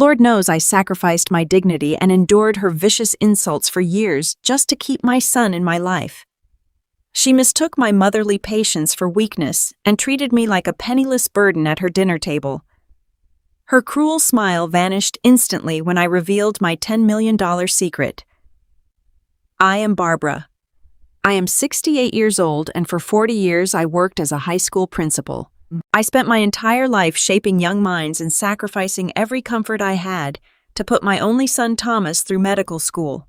Lord knows I sacrificed my dignity and endured her vicious insults for years just to keep my son in my life. She mistook my motherly patience for weakness and treated me like a penniless burden at her dinner table. Her cruel smile vanished instantly when I revealed my $10 million secret. I am Barbara. I am 68 years old, and for 40 years I worked as a high school principal. I spent my entire life shaping young minds and sacrificing every comfort I had to put my only son Thomas through medical school.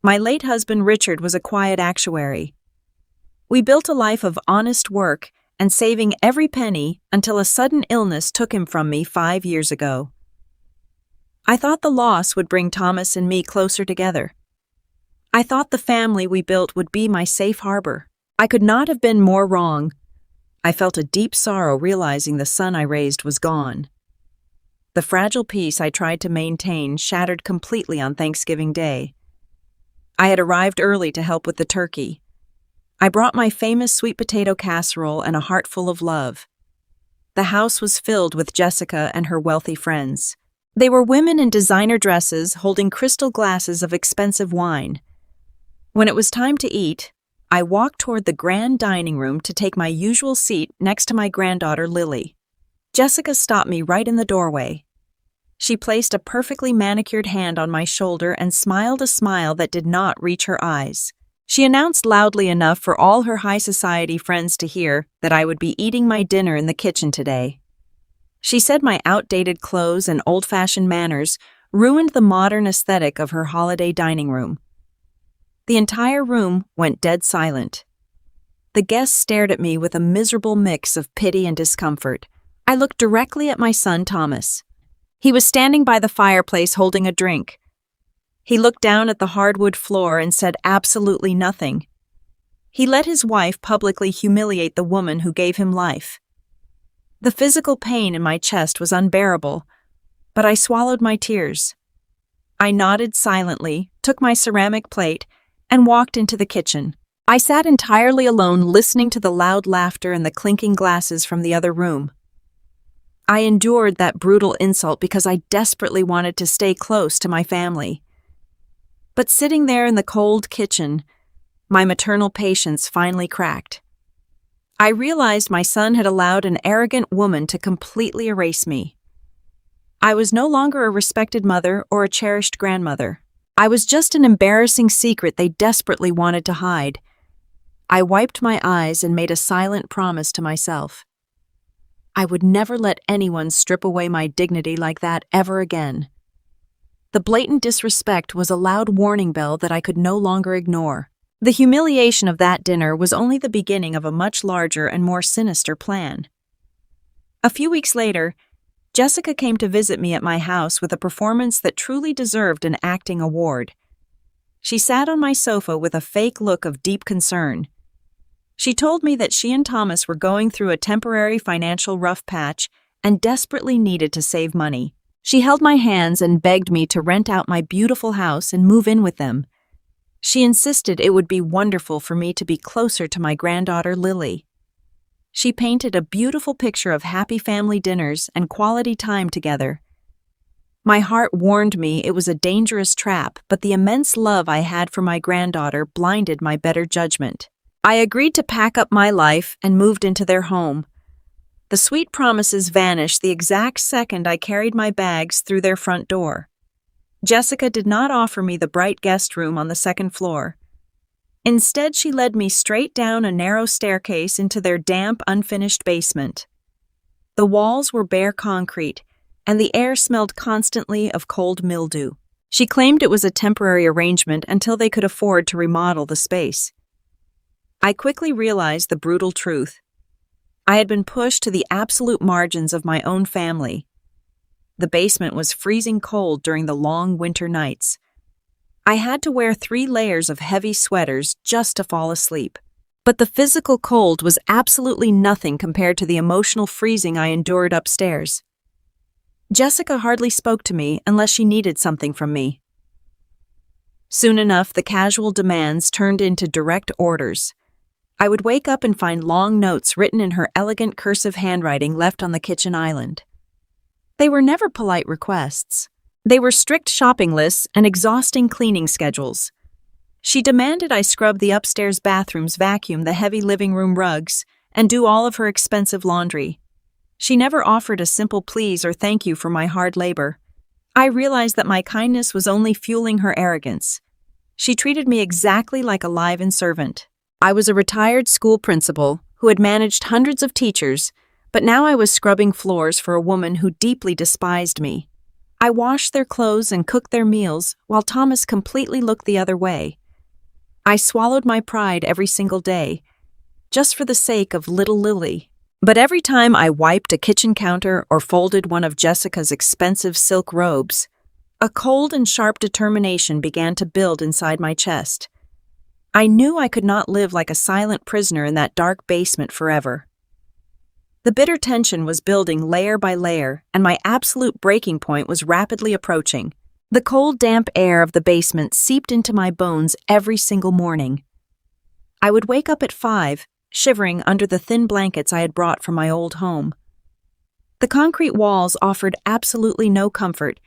My late husband Richard was a quiet actuary. We built a life of honest work and saving every penny until a sudden illness took him from me 5 years ago. I thought the loss would bring Thomas and me closer together. I thought the family we built would be my safe harbor. I could not have been more wrong. I felt a deep sorrow realizing the son I raised was gone. The fragile peace I tried to maintain shattered completely on Thanksgiving Day. I had arrived early to help with the turkey. I brought my famous sweet potato casserole and a heart full of love. The house was filled with Jessica and her wealthy friends. They were women in designer dresses holding crystal glasses of expensive wine. When it was time to eat, I walked toward the grand dining room to take my usual seat next to my granddaughter Lily. Jessica stopped me right in the doorway. She placed a perfectly manicured hand on my shoulder and smiled a smile that did not reach her eyes. She announced loudly enough for all her high society friends to hear that I would be eating my dinner in the kitchen today. She said my outdated clothes and old-fashioned manners ruined the modern aesthetic of her holiday dining room. The entire room went dead silent. The guests stared at me with a miserable mix of pity and discomfort. I looked directly at my son Thomas. He was standing by the fireplace holding a drink. He looked down at the hardwood floor and said absolutely nothing. He let his wife publicly humiliate the woman who gave him life. The physical pain in my chest was unbearable, but I swallowed my tears. I nodded silently, took my ceramic plate, and walked into the kitchen. I sat entirely alone listening to the loud laughter and the clinking glasses from the other room. I endured that brutal insult because I desperately wanted to stay close to my family. But sitting there in the cold kitchen, my maternal patience finally cracked. I realized my son had allowed an arrogant woman to completely erase me. I was no longer a respected mother or a cherished grandmother. I was just an embarrassing secret they desperately wanted to hide. I wiped my eyes and made a silent promise to myself. I would never let anyone strip away my dignity like that ever again. The blatant disrespect was a loud warning bell that I could no longer ignore. The humiliation of that dinner was only the beginning of a much larger and more sinister plan. A few weeks later, Jessica came to visit me at my house with a performance that truly deserved an acting award. She sat on my sofa with a fake look of deep concern. She told me that she and Thomas were going through a temporary financial rough patch and desperately needed to save money. She held my hands and begged me to rent out my beautiful house and move in with them. She insisted it would be wonderful for me to be closer to my granddaughter Lily. She painted a beautiful picture of happy family dinners and quality time together. My heart warned me it was a dangerous trap, but the immense love I had for my granddaughter blinded my better judgment. I agreed to pack up my life and moved into their home. The sweet promises vanished the exact second I carried my bags through their front door. Jessica did not offer me the bright guest room on the second floor. Instead, she led me straight down a narrow staircase into their damp, unfinished basement. The walls were bare concrete, and the air smelled constantly of cold mildew. She claimed it was a temporary arrangement until they could afford to remodel the space. I quickly realized the brutal truth. I had been pushed to the absolute margins of my own family. The basement was freezing cold during the long winter nights. I had to wear 3 layers of heavy sweaters just to fall asleep. But the physical cold was absolutely nothing compared to the emotional freezing I endured upstairs. Jessica hardly spoke to me unless she needed something from me. Soon enough, the casual demands turned into direct orders. I would wake up and find long notes written in her elegant cursive handwriting left on the kitchen island. They were never polite requests. They were strict shopping lists and exhausting cleaning schedules. She demanded I scrub the upstairs bathrooms, vacuum the heavy living room rugs, and do all of her expensive laundry. She never offered a simple please or thank you for my hard labor. I realized that my kindness was only fueling her arrogance. She treated me exactly like a live-in servant. I was a retired school principal who had managed hundreds of teachers, but now I was scrubbing floors for a woman who deeply despised me. I washed their clothes and cooked their meals while Thomas completely looked the other way. I swallowed my pride every single day, just for the sake of little Lily. But every time I wiped a kitchen counter or folded one of Jessica's expensive silk robes, a cold and sharp determination began to build inside my chest. I knew I could not live like a silent prisoner in that dark basement forever. The bitter tension was building layer by layer, and my absolute breaking point was rapidly approaching. The cold, damp air of the basement seeped into my bones every single morning. I would wake up at 5, shivering under the thin blankets I had brought from my old home. The concrete walls offered absolutely no comfort,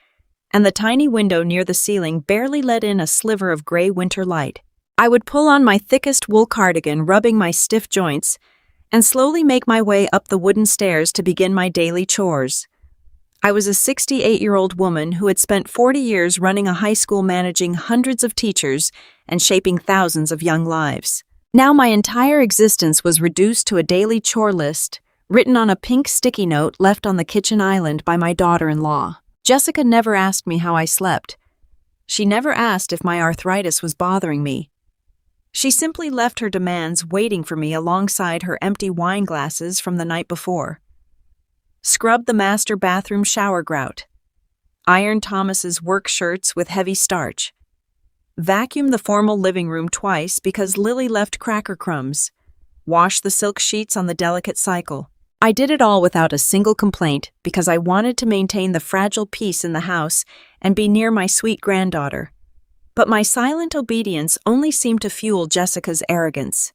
and the tiny window near the ceiling barely let in a sliver of gray winter light. I would pull on my thickest wool cardigan, rubbing my stiff joints, and slowly make my way up the wooden stairs to begin my daily chores. I was a 68-year-old woman who had spent 40 years running a high school, managing hundreds of teachers and shaping thousands of young lives. Now my entire existence was reduced to a daily chore list, written on a pink sticky note left on the kitchen island by my daughter-in-law. Jessica never asked me how I slept. She never asked if my arthritis was bothering me. She simply left her demands waiting for me alongside her empty wine glasses from the night before. Scrub the master bathroom shower grout. Iron Thomas's work shirts with heavy starch. Vacuum the formal living room twice because Lily left cracker crumbs. Wash the silk sheets on the delicate cycle. I did it all without a single complaint because I wanted to maintain the fragile peace in the house and be near my sweet granddaughter. But my silent obedience only seemed to fuel Jessica's arrogance.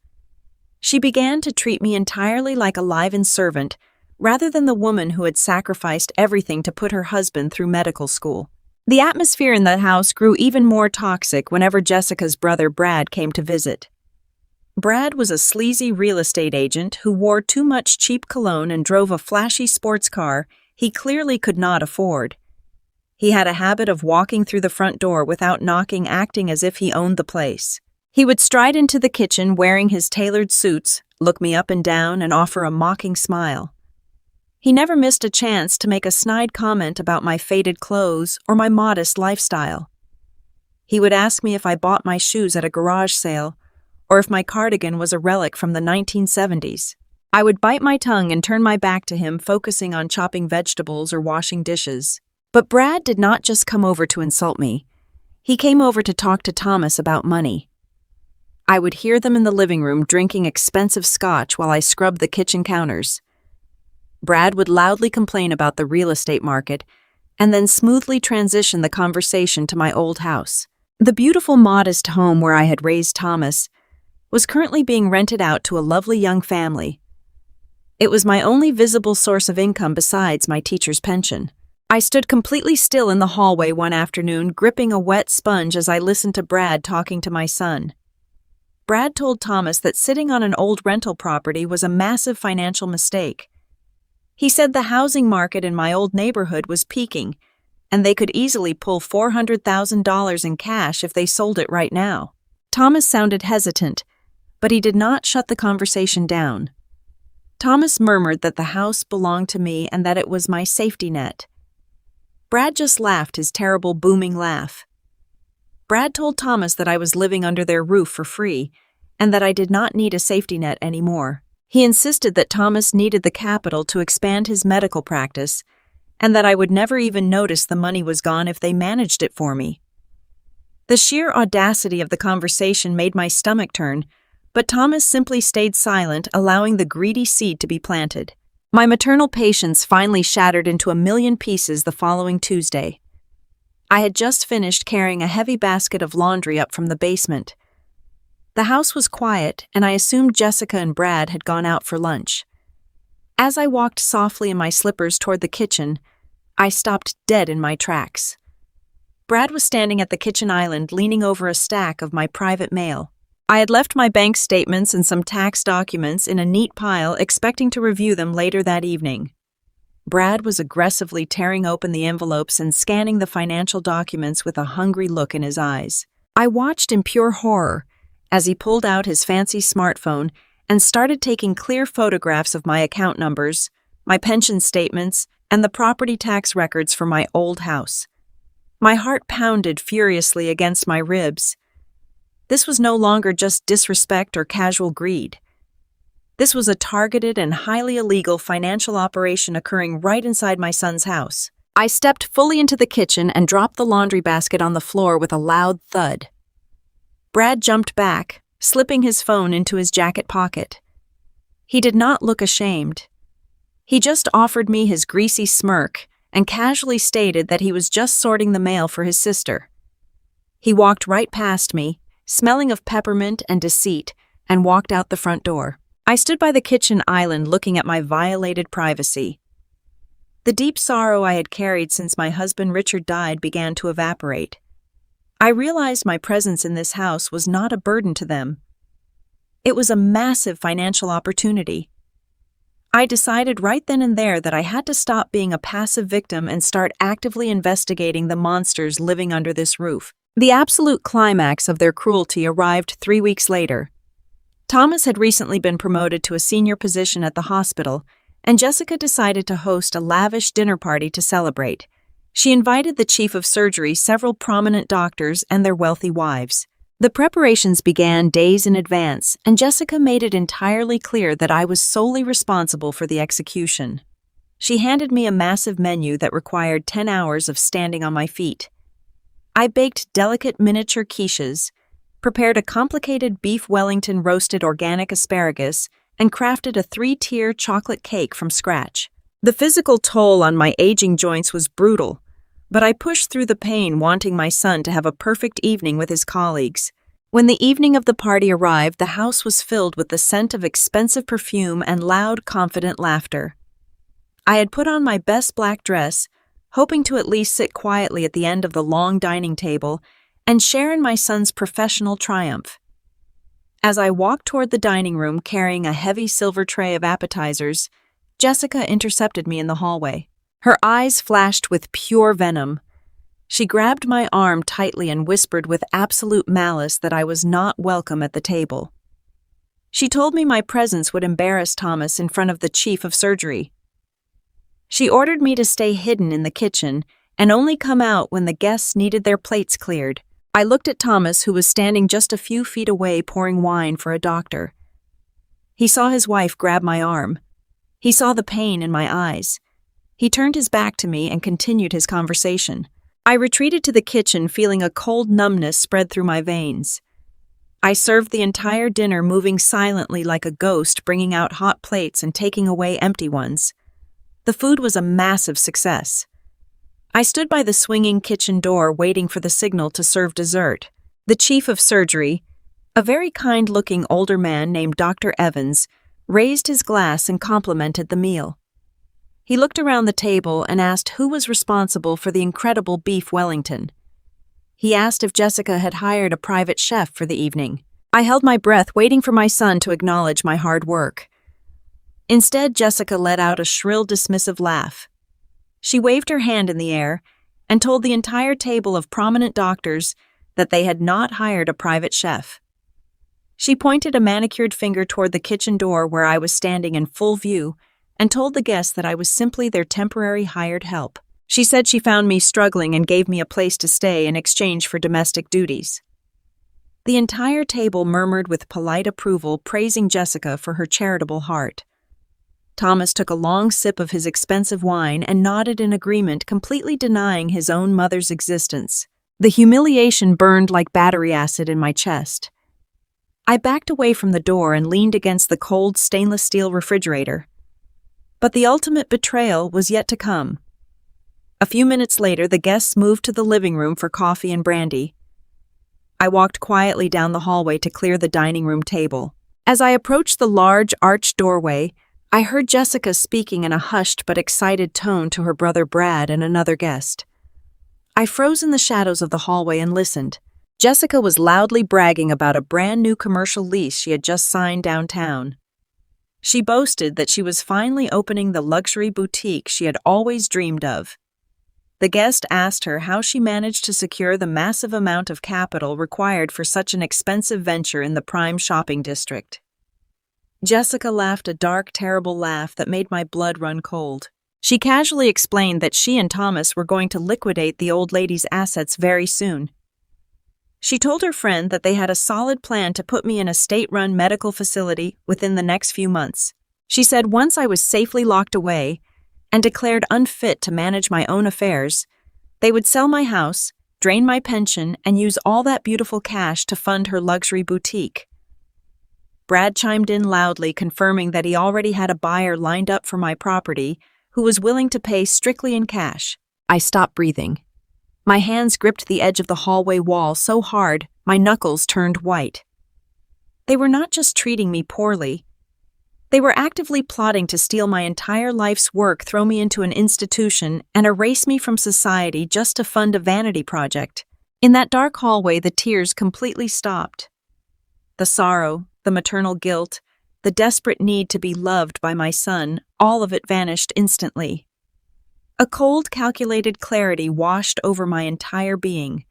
She began to treat me entirely like a live-in servant, rather than the woman who had sacrificed everything to put her husband through medical school. The atmosphere in the house grew even more toxic whenever Jessica's brother Brad came to visit. Brad was a sleazy real estate agent who wore too much cheap cologne and drove a flashy sports car he clearly could not afford. He had a habit of walking through the front door without knocking, acting as if he owned the place. He would stride into the kitchen wearing his tailored suits, look me up and down, and offer a mocking smile. He never missed a chance to make a snide comment about my faded clothes or my modest lifestyle. He would ask me if I bought my shoes at a garage sale, or if my cardigan was a relic from the 1970s. I would bite my tongue and turn my back to him, focusing on chopping vegetables or washing dishes. But Brad did not just come over to insult me. He came over to talk to Thomas about money. I would hear them in the living room drinking expensive scotch while I scrubbed the kitchen counters. Brad would loudly complain about the real estate market and then smoothly transition the conversation to my old house. The beautiful, modest home where I had raised Thomas was currently being rented out to a lovely young family. It was my only visible source of income besides my teacher's pension. I stood completely still in the hallway one afternoon, gripping a wet sponge as I listened to Brad talking to my son. Brad told Thomas that sitting on an old rental property was a massive financial mistake. He said the housing market in my old neighborhood was peaking, and they could easily pull $400,000 in cash if they sold it right now. Thomas sounded hesitant, but he did not shut the conversation down. Thomas murmured that the house belonged to me and that it was my safety net. Brad just laughed his terrible booming laugh. Brad told Thomas that I was living under their roof for free and that I did not need a safety net anymore. He insisted that Thomas needed the capital to expand his medical practice and that I would never even notice the money was gone if they managed it for me. The sheer audacity of the conversation made my stomach turn, but Thomas simply stayed silent, allowing the greedy seed to be planted. My maternal patience finally shattered into a million pieces the following Tuesday. I had just finished carrying a heavy basket of laundry up from the basement. The house was quiet, and I assumed Jessica and Brad had gone out for lunch. As I walked softly in my slippers toward the kitchen, I stopped dead in my tracks. Brad was standing at the kitchen island leaning over a stack of my private mail. I had left my bank statements and some tax documents in a neat pile, expecting to review them later that evening. Brad was aggressively tearing open the envelopes and scanning the financial documents with a hungry look in his eyes. I watched in pure horror as he pulled out his fancy smartphone and started taking clear photographs of my account numbers, my pension statements, and the property tax records for my old house. My heart pounded furiously against my ribs. This was no longer just disrespect or casual greed. This was a targeted and highly illegal financial operation occurring right inside my son's house. I stepped fully into the kitchen and dropped the laundry basket on the floor with a loud thud. Brad jumped back, slipping his phone into his jacket pocket. He did not look ashamed. He just offered me his greasy smirk and casually stated that he was just sorting the mail for his sister. He walked right past me, smelling of peppermint and deceit, and walked out the front door. I stood by the kitchen island looking at my violated privacy. The deep sorrow I had carried since my husband Richard died began to evaporate. I realized my presence in this house was not a burden to them. It was a massive financial opportunity. I decided right then and there that I had to stop being a passive victim and start actively investigating the monsters living under this roof. The absolute climax of their cruelty arrived 3 weeks later. Thomas had recently been promoted to a senior position at the hospital, and Jessica decided to host a lavish dinner party to celebrate. She invited the chief of surgery, several prominent doctors, and their wealthy wives. The preparations began days in advance, and Jessica made it entirely clear that I was solely responsible for the execution. She handed me a massive menu that required 10 hours of standing on my feet. I baked delicate miniature quiches, prepared a complicated beef Wellington roasted organic asparagus, and crafted a 3-tier chocolate cake from scratch. The physical toll on my aging joints was brutal, but I pushed through the pain, wanting my son to have a perfect evening with his colleagues. When the evening of the party arrived, the house was filled with the scent of expensive perfume and loud, confident laughter. I had put on my best black dress, hoping to at least sit quietly at the end of the long dining table and share in my son's professional triumph. As I walked toward the dining room carrying a heavy silver tray of appetizers, Jessica intercepted me in the hallway. Her eyes flashed with pure venom. She grabbed my arm tightly and whispered with absolute malice that I was not welcome at the table. She told me my presence would embarrass Thomas in front of the chief of surgery. She ordered me to stay hidden in the kitchen and only come out when the guests needed their plates cleared. I looked at Thomas, who was standing just a few feet away pouring wine for a doctor. He saw his wife grab my arm. He saw the pain in my eyes. He turned his back to me and continued his conversation. I retreated to the kitchen, feeling a cold numbness spread through my veins. I served the entire dinner, moving silently like a ghost, bringing out hot plates and taking away empty ones. The food was a massive success. I stood by the swinging kitchen door waiting for the signal to serve dessert. The chief of surgery, a very kind-looking older man named Dr. Evans, raised his glass and complimented the meal. He looked around the table and asked who was responsible for the incredible beef Wellington. He asked if Jessica had hired a private chef for the evening. I held my breath, waiting for my son to acknowledge my hard work. Instead, Jessica let out a shrill, dismissive laugh. She waved her hand in the air and told the entire table of prominent doctors that they had not hired a private chef. She pointed a manicured finger toward the kitchen door where I was standing in full view and told the guests that I was simply their temporary hired help. She said she found me struggling and gave me a place to stay in exchange for domestic duties. The entire table murmured with polite approval, praising Jessica for her charitable heart. Thomas took a long sip of his expensive wine and nodded in agreement, completely denying his own mother's existence. The humiliation burned like battery acid in my chest. I backed away from the door and leaned against the cold stainless steel refrigerator. But the ultimate betrayal was yet to come. A few minutes later, the guests moved to the living room for coffee and brandy. I walked quietly down the hallway to clear the dining room table. As I approached the large, arched doorway, I heard Jessica speaking in a hushed but excited tone to her brother Brad and another guest. I froze in the shadows of the hallway and listened. Jessica was loudly bragging about a brand new commercial lease she had just signed downtown. She boasted that she was finally opening the luxury boutique she had always dreamed of. The guest asked her how she managed to secure the massive amount of capital required for such an expensive venture in the prime shopping district. Jessica laughed a dark, terrible laugh that made my blood run cold. She casually explained that she and Thomas were going to liquidate the old lady's assets very soon. She told her friend that they had a solid plan to put me in a state-run medical facility within the next few months. She said once I was safely locked away and declared unfit to manage my own affairs, they would sell my house, drain my pension, and use all that beautiful cash to fund her luxury boutique. Brad chimed in loudly, confirming that he already had a buyer lined up for my property who was willing to pay strictly in cash. I stopped breathing. My hands gripped the edge of the hallway wall so hard my knuckles turned white. They were not just treating me poorly. They were actively plotting to steal my entire life's work, throw me into an institution, and erase me from society just to fund a vanity project. In that dark hallway, the tears completely stopped. The sorrow, the maternal guilt, the desperate need to be loved by my son, all of it vanished instantly. A cold, calculated clarity washed over my entire being.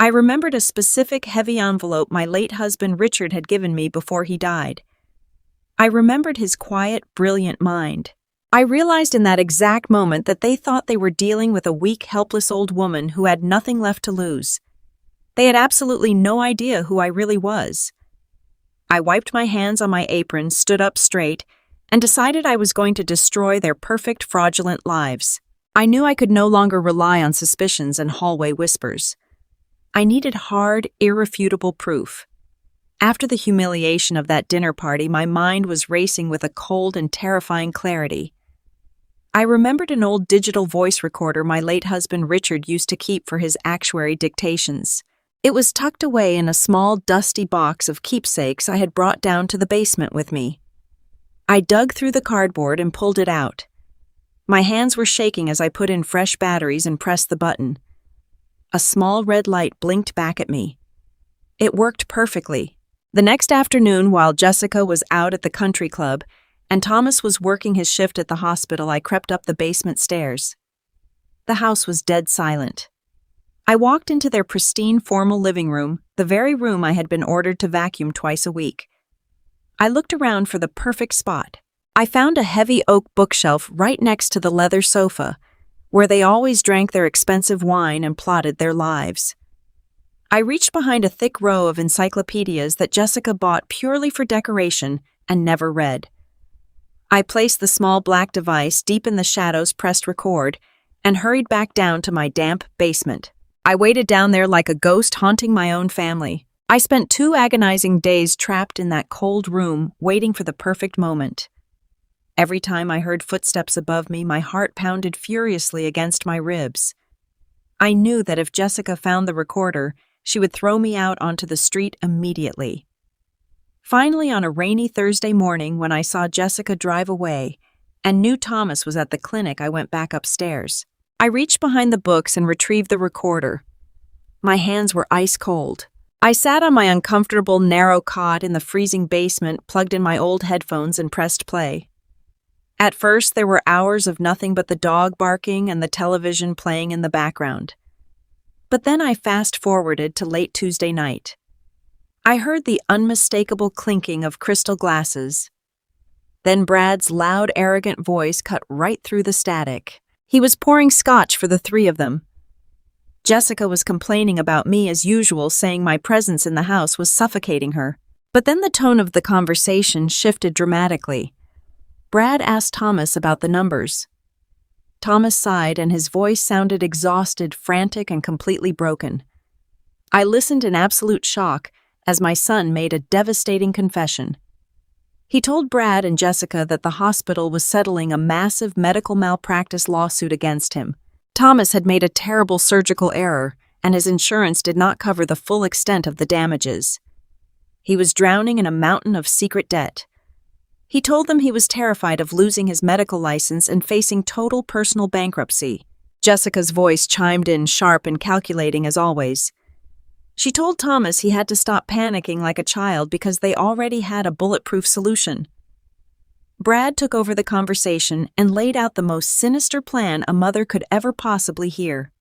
I remembered a specific heavy envelope my late husband Richard had given me before he died. I remembered his quiet, brilliant mind. I realized in that exact moment that they thought they were dealing with a weak, helpless old woman who had nothing left to lose. They had absolutely no idea who I really was. I wiped my hands on my apron, stood up straight, and decided I was going to destroy their perfect, fraudulent lives. I knew I could no longer rely on suspicions and hallway whispers. I needed hard, irrefutable proof. After the humiliation of that dinner party, my mind was racing with a cold and terrifying clarity. I remembered an old digital voice recorder my late husband Richard used to keep for his actuary dictations. It was tucked away in a small, dusty box of keepsakes I had brought down to the basement with me. I dug through the cardboard and pulled it out. My hands were shaking as I put in fresh batteries and pressed the button. A small red light blinked back at me. It worked perfectly. The next afternoon, while Jessica was out at the country club and Thomas was working his shift at the hospital, I crept up the basement stairs. The house was dead silent. I walked into their pristine, formal living room, the very room I had been ordered to vacuum twice a week. I looked around for the perfect spot. I found a heavy oak bookshelf right next to the leather sofa, where they always drank their expensive wine and plotted their lives. I reached behind a thick row of encyclopedias that Jessica bought purely for decoration and never read. I placed the small black device deep in the shadows, pressed record, and hurried back down to my damp basement. I waited down there like a ghost haunting my own family. I spent 2 agonizing days trapped in that cold room, waiting for the perfect moment. Every time I heard footsteps above me, my heart pounded furiously against my ribs. I knew that if Jessica found the recorder, she would throw me out onto the street immediately. Finally, on a rainy Thursday morning, when I saw Jessica drive away and knew Thomas was at the clinic, I went back upstairs. I reached behind the books and retrieved the recorder. My hands were ice cold. I sat on my uncomfortable, narrow cot in the freezing basement, plugged in my old headphones, and pressed play. At first, there were hours of nothing but the dog barking and the television playing in the background. But then I fast-forwarded to late Tuesday night. I heard the unmistakable clinking of crystal glasses. Then Brad's loud, arrogant voice cut right through the static. He was pouring scotch for the 3 of them. Jessica was complaining about me as usual, saying my presence in the house was suffocating her. But then the tone of the conversation shifted dramatically. Brad asked Thomas about the numbers. Thomas sighed, and his voice sounded exhausted, frantic, and completely broken. I listened in absolute shock as my son made a devastating confession. He told Brad and Jessica that the hospital was settling a massive medical malpractice lawsuit against him. Thomas had made a terrible surgical error, and his insurance did not cover the full extent of the damages. He was drowning in a mountain of secret debt. He told them he was terrified of losing his medical license and facing total personal bankruptcy. Jessica's voice chimed in sharp and calculating as always. She told Thomas he had to stop panicking like a child because they already had a bulletproof solution. Brad took over the conversation and laid out the most sinister plan a mother could ever possibly hear.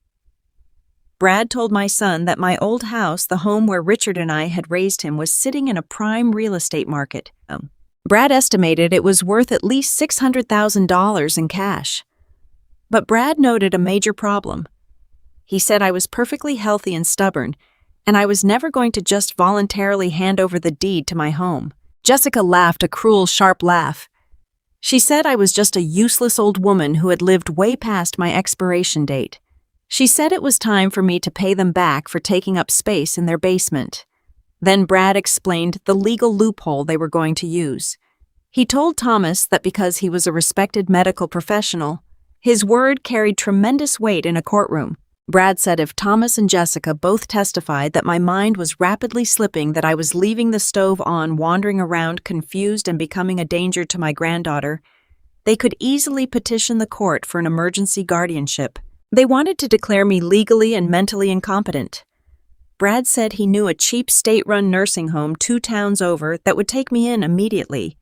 Brad told my son that my old house, the home where Richard and I had raised him, was sitting in a prime real estate market. Brad estimated it was worth at least $600,000 in cash. But Brad noted a major problem. He said I was perfectly healthy and stubborn, and I was never going to just voluntarily hand over the deed to my home. Jessica laughed a cruel, sharp laugh. She said I was just a useless old woman who had lived way past my expiration date. She said it was time for me to pay them back for taking up space in their basement. Then Brad explained the legal loophole they were going to use. He told Thomas that because he was a respected medical professional, his word carried tremendous weight in a courtroom. Brad said if Thomas and Jessica both testified that my mind was rapidly slipping, that I was leaving the stove on, wandering around confused and becoming a danger to my granddaughter, they could easily petition the court for an emergency guardianship. They wanted to declare me legally and mentally incompetent. Brad said he knew a cheap state-run nursing home 2 towns over that would take me in immediately.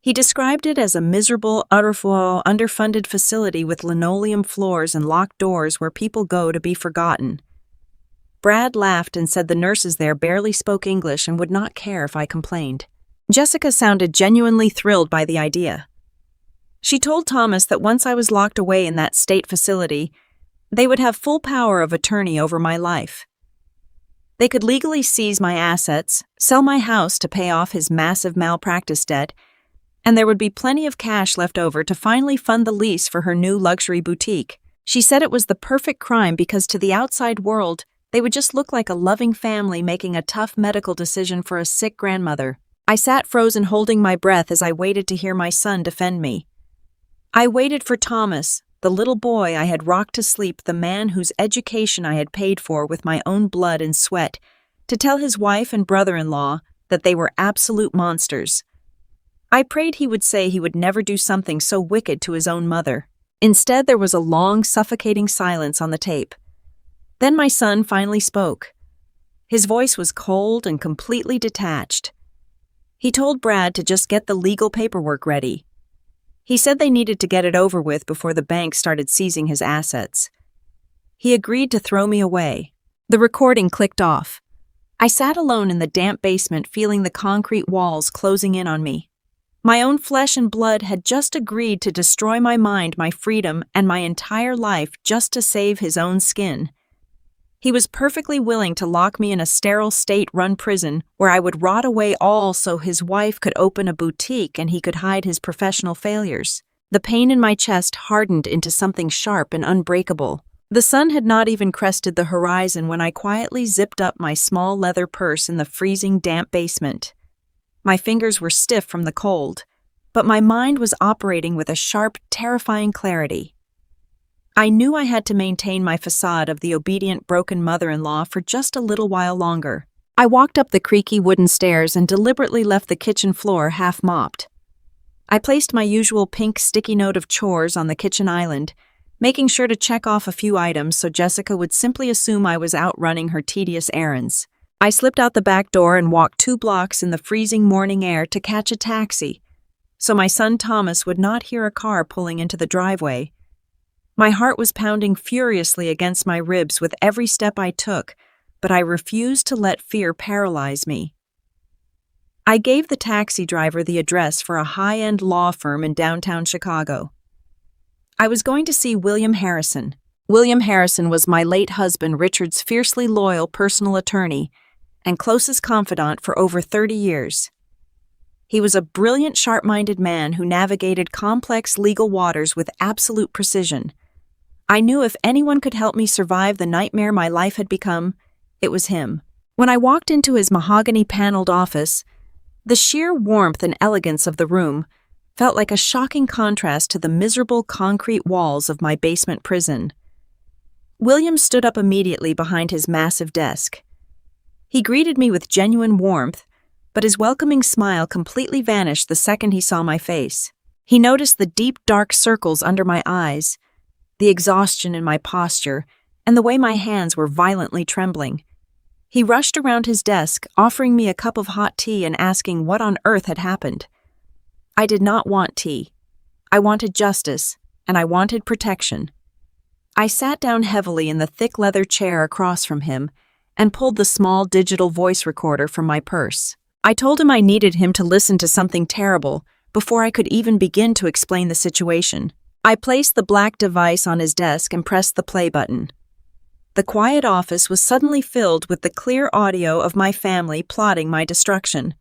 He described it as a miserable, underfunded facility with linoleum floors and locked doors where people go to be forgotten. Brad laughed and said the nurses there barely spoke English and would not care if I complained. Jessica sounded genuinely thrilled by the idea. She told Thomas that once I was locked away in that state facility, they would have full power of attorney over my life. They could legally seize my assets, sell my house to pay off his massive malpractice debt, and there would be plenty of cash left over to finally fund the lease for her new luxury boutique. She said it was the perfect crime because to the outside world, they would just look like a loving family making a tough medical decision for a sick grandmother. I sat frozen, holding my breath as I waited to hear my son defend me. I waited for Thomas, the little boy I had rocked to sleep, the man whose education I had paid for with my own blood and sweat, to tell his wife and brother-in-law that they were absolute monsters. I prayed he would say he would never do something so wicked to his own mother. Instead, there was a long, suffocating silence on the tape. Then my son finally spoke. His voice was cold and completely detached. He told Brad to just get the legal paperwork ready. He said they needed to get it over with before the bank started seizing his assets. He agreed to throw me away. The recording clicked off. I sat alone in the damp basement, feeling the concrete walls closing in on me. My own flesh and blood had just agreed to destroy my mind, my freedom, and my entire life just to save his own skin. He was perfectly willing to lock me in a sterile state-run prison where I would rot away all so his wife could open a boutique and he could hide his professional failures. The pain in my chest hardened into something sharp and unbreakable. The sun had not even crested the horizon when I quietly zipped up my small leather purse in the freezing, damp basement. My fingers were stiff from the cold, but my mind was operating with a sharp, terrifying clarity. I knew I had to maintain my facade of the obedient, broken mother-in-law for just a little while longer. I walked up the creaky wooden stairs and deliberately left the kitchen floor half-mopped. I placed my usual pink sticky note of chores on the kitchen island, making sure to check off a few items so Jessica would simply assume I was out running her tedious errands. I slipped out the back door and walked 2 blocks in the freezing morning air to catch a taxi, so my son Thomas would not hear a car pulling into the driveway. My heart was pounding furiously against my ribs with every step I took, but I refused to let fear paralyze me. I gave the taxi driver the address for a high-end law firm in downtown Chicago. I was going to see William Harrison. William Harrison was my late husband Richard's fiercely loyal personal attorney and closest confidant for over 30 years. He was a brilliant, sharp-minded man who navigated complex legal waters with absolute precision. I knew if anyone could help me survive the nightmare my life had become, it was him. When I walked into his mahogany-paneled office, the sheer warmth and elegance of the room felt like a shocking contrast to the miserable concrete walls of my basement prison. William stood up immediately behind his massive desk. He greeted me with genuine warmth, but his welcoming smile completely vanished the second he saw my face. He noticed the deep, dark circles under my eyes, the exhaustion in my posture, and the way my hands were violently trembling. He rushed around his desk, offering me a cup of hot tea and asking what on earth had happened. I did not want tea. I wanted justice, and I wanted protection. I sat down heavily in the thick leather chair across from him and pulled the small digital voice recorder from my purse. I told him I needed him to listen to something terrible before I could even begin to explain the situation. I placed the black device on his desk and pressed the play button. The quiet office was suddenly filled with the clear audio of my family plotting my destruction.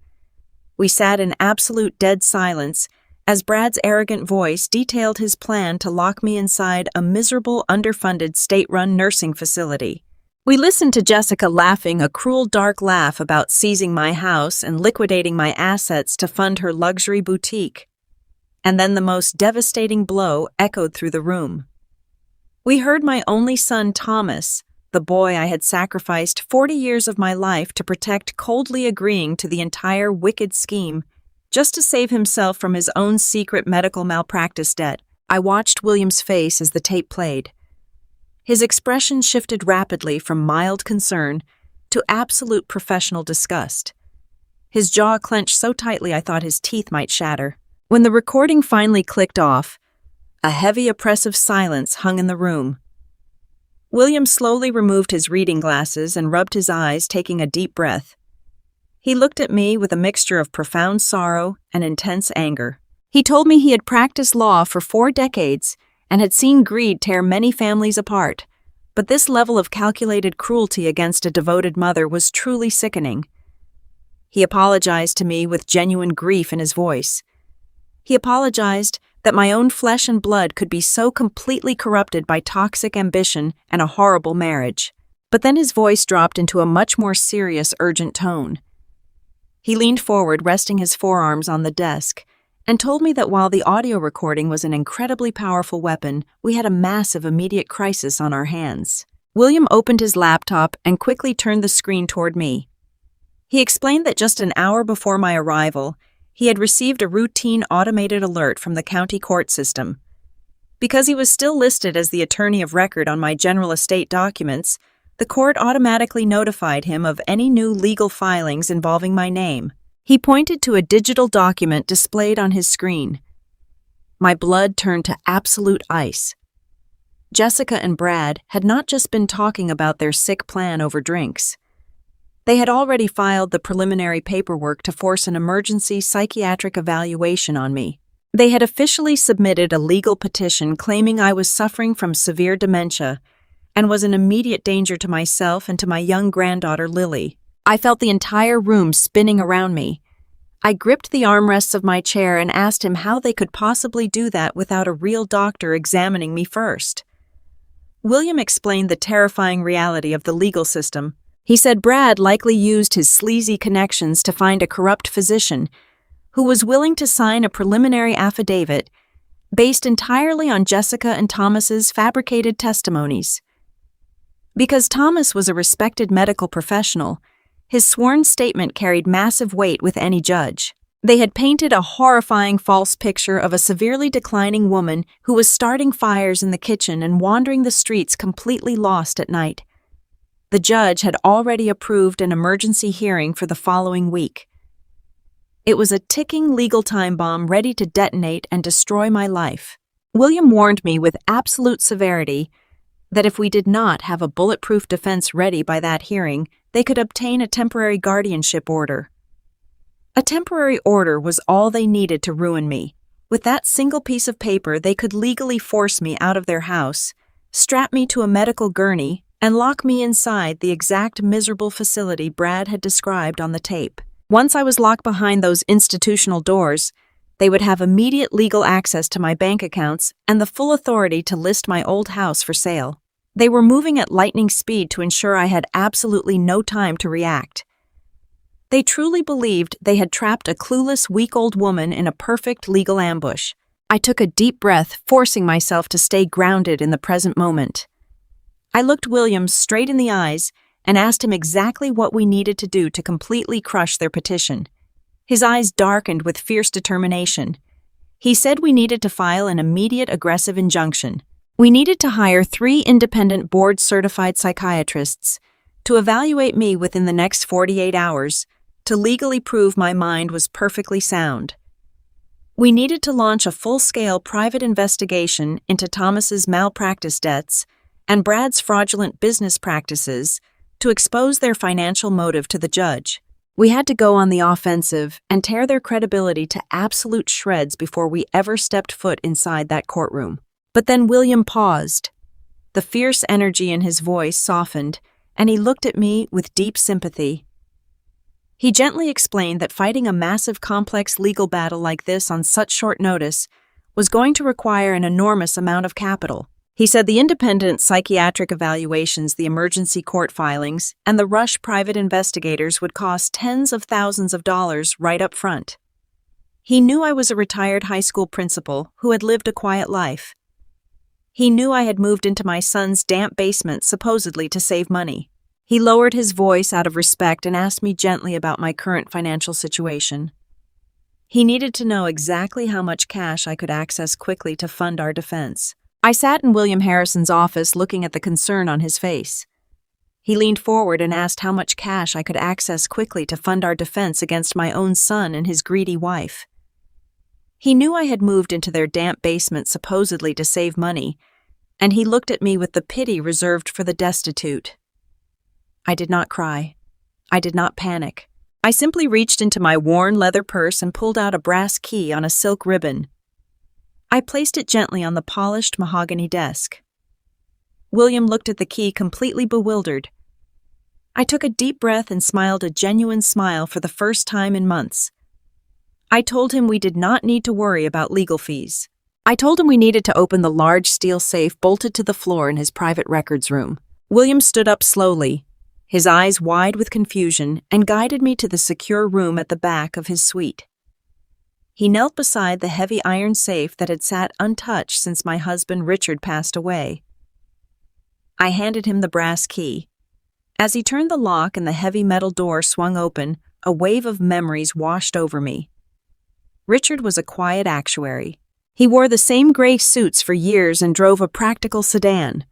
We sat in absolute dead silence as Brad's arrogant voice detailed his plan to lock me inside a miserable, underfunded, state-run nursing facility. We listened to Jessica laughing a cruel, dark laugh about seizing my house and liquidating my assets to fund her luxury boutique. And then the most devastating blow echoed through the room. We heard my only son, Thomas, the boy I had sacrificed 40 years of my life to protect, coldly agreeing to the entire wicked scheme, just to save himself from his own secret medical malpractice debt. I watched William's face as the tape played. His expression shifted rapidly from mild concern to absolute professional disgust. His jaw clenched so tightly I thought his teeth might shatter. When the recording finally clicked off, a heavy, oppressive silence hung in the room. William slowly removed his reading glasses and rubbed his eyes, taking a deep breath. He looked at me with a mixture of profound sorrow and intense anger. He told me he had practiced law for 4 decades and had seen greed tear many families apart, but this level of calculated cruelty against a devoted mother was truly sickening. He apologized to me with genuine grief in his voice. He apologized that my own flesh and blood could be so completely corrupted by toxic ambition and a horrible marriage. But then his voice dropped into a much more serious, urgent tone. He leaned forward, resting his forearms on the desk, and told me that while the audio recording was an incredibly powerful weapon, we had a massive immediate crisis on our hands. William opened his laptop and quickly turned the screen toward me. He explained that just an hour before my arrival, he had received a routine automated alert from the county court system. Because he was still listed as the attorney of record on my general estate documents, the court automatically notified him of any new legal filings involving my name. He pointed to a digital document displayed on his screen. My blood turned to absolute ice. Jessica and Brad had not just been talking about their sick plan over drinks. They had already filed the preliminary paperwork to force an emergency psychiatric evaluation on me. They had officially submitted a legal petition claiming I was suffering from severe dementia and was an immediate danger to myself and to my young granddaughter, Lily. I felt the entire room spinning around me. I gripped the armrests of my chair and asked him how they could possibly do that without a real doctor examining me first. William explained the terrifying reality of the legal system. He said Brad likely used his sleazy connections to find a corrupt physician who was willing to sign a preliminary affidavit based entirely on Jessica and Thomas's fabricated testimonies. Because Thomas was a respected medical professional, his sworn statement carried massive weight with any judge. They had painted a horrifying false picture of a severely declining woman who was starting fires in the kitchen and wandering the streets completely lost at night. The judge had already approved an emergency hearing for the following week. It was a ticking legal time bomb ready to detonate and destroy my life. William warned me with absolute severity that if we did not have a bulletproof defense ready by that hearing, they could obtain a temporary guardianship order. A temporary order was all they needed to ruin me. With that single piece of paper, they could legally force me out of their house, strap me to a medical gurney, and lock me inside the exact miserable facility Brad had described on the tape. Once I was locked behind those institutional doors, they would have immediate legal access to my bank accounts and the full authority to list my old house for sale. They were moving at lightning speed to ensure I had absolutely no time to react. They truly believed they had trapped a clueless, week-old woman in a perfect legal ambush. I took a deep breath, forcing myself to stay grounded in the present moment. I looked Williams straight in the eyes and asked him exactly what we needed to do to completely crush their petition. His eyes darkened with fierce determination. He said we needed to file an immediate aggressive injunction. We needed to hire 3 independent board-certified psychiatrists to evaluate me within the next 48 hours to legally prove my mind was perfectly sound. We needed to launch a full-scale private investigation into Thomas's malpractice debts and Brad's fraudulent business practices to expose their financial motive to the judge. We had to go on the offensive and tear their credibility to absolute shreds before we ever stepped foot inside that courtroom. But then William paused. The fierce energy in his voice softened, and he looked at me with deep sympathy. He gently explained that fighting a massive, complex legal battle like this on such short notice was going to require an enormous amount of capital. He said the independent psychiatric evaluations, the emergency court filings, and the rush private investigators would cost tens of thousands of dollars right up front. He knew I was a retired high school principal who had lived a quiet life. He knew I had moved into my son's damp basement supposedly to save money. He lowered his voice out of respect and asked me gently about my current financial situation. He needed to know exactly how much cash I could access quickly to fund our defense. I sat in William Harrison's office looking at the concern on his face. He leaned forward and asked how much cash I could access quickly to fund our defense against my own son and his greedy wife. He knew I had moved into their damp basement supposedly to save money, and he looked at me with the pity reserved for the destitute. I did not cry. I did not panic. I simply reached into my worn leather purse and pulled out a brass key on a silk ribbon. I placed it gently on the polished mahogany desk. William looked at the key completely bewildered. I took a deep breath and smiled a genuine smile for the first time in months. I told him we did not need to worry about legal fees. I told him we needed to open the large steel safe bolted to the floor in his private records room. William stood up slowly, his eyes wide with confusion, and guided me to the secure room at the back of his suite. He knelt beside the heavy iron safe that had sat untouched since my husband Richard passed away. I handed him the brass key. As he turned the lock and the heavy metal door swung open, a wave of memories washed over me. Richard was a quiet actuary. He wore the same gray suits for years and drove a practical sedan.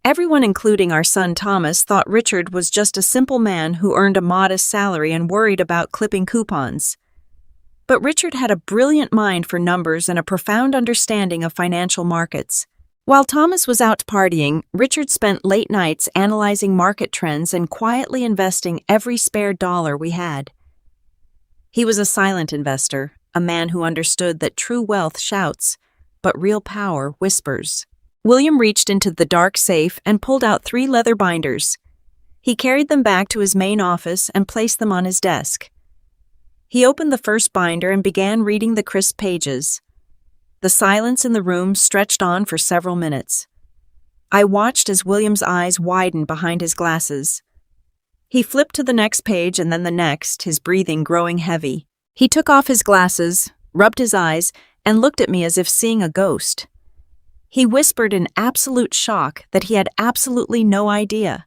Everyone, including our son Thomas, thought Richard was just a simple man who earned a modest salary and worried about clipping coupons. But Richard had a brilliant mind for numbers and a profound understanding of financial markets. While Thomas was out partying, Richard spent late nights analyzing market trends and quietly investing every spare dollar we had. He was a silent investor, a man who understood that true wealth shouts, but real power whispers. William reached into the dark safe and pulled out 3 leather binders. He carried them back to his main office and placed them on his desk. He opened the first binder and began reading the crisp pages. The silence in the room stretched on for several minutes. I watched as William's eyes widened behind his glasses. He flipped to the next page and then the next, his breathing growing heavy. He took off his glasses, rubbed his eyes, and looked at me as if seeing a ghost. He whispered in absolute shock that he had absolutely no idea.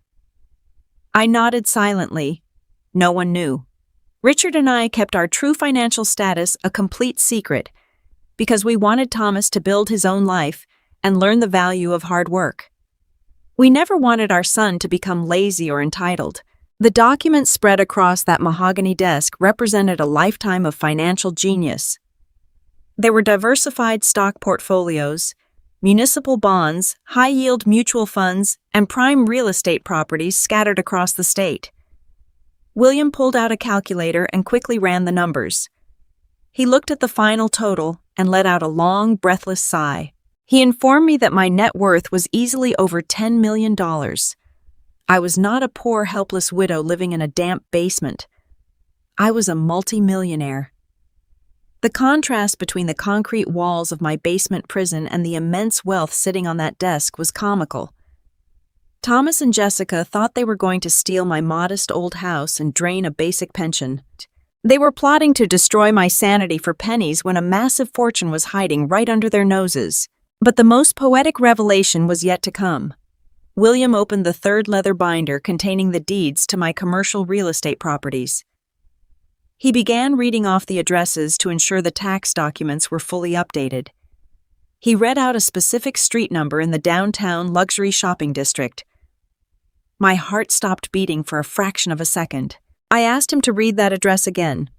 I nodded silently. No one knew. Richard and I kept our true financial status a complete secret because we wanted Thomas to build his own life and learn the value of hard work. We never wanted our son to become lazy or entitled. The documents spread across that mahogany desk represented a lifetime of financial genius. There were diversified stock portfolios, municipal bonds, high-yield mutual funds, and prime real estate properties scattered across the state. William pulled out a calculator and quickly ran the numbers. He looked at the final total and let out a long, breathless sigh. He informed me that my net worth was easily over $10 million. I was not a poor, helpless widow living in a damp basement. I was a multi-millionaire. The contrast between the concrete walls of my basement prison and the immense wealth sitting on that desk was comical. Thomas and Jessica thought they were going to steal my modest old house and drain a basic pension. They were plotting to destroy my sanity for pennies when a massive fortune was hiding right under their noses. But the most poetic revelation was yet to come. William opened the 3rd leather binder containing the deeds to my commercial real estate properties. He began reading off the addresses to ensure the tax documents were fully updated. He read out a specific street number in the downtown luxury shopping district. My heart stopped beating for a fraction of a second. I asked him to read that address again.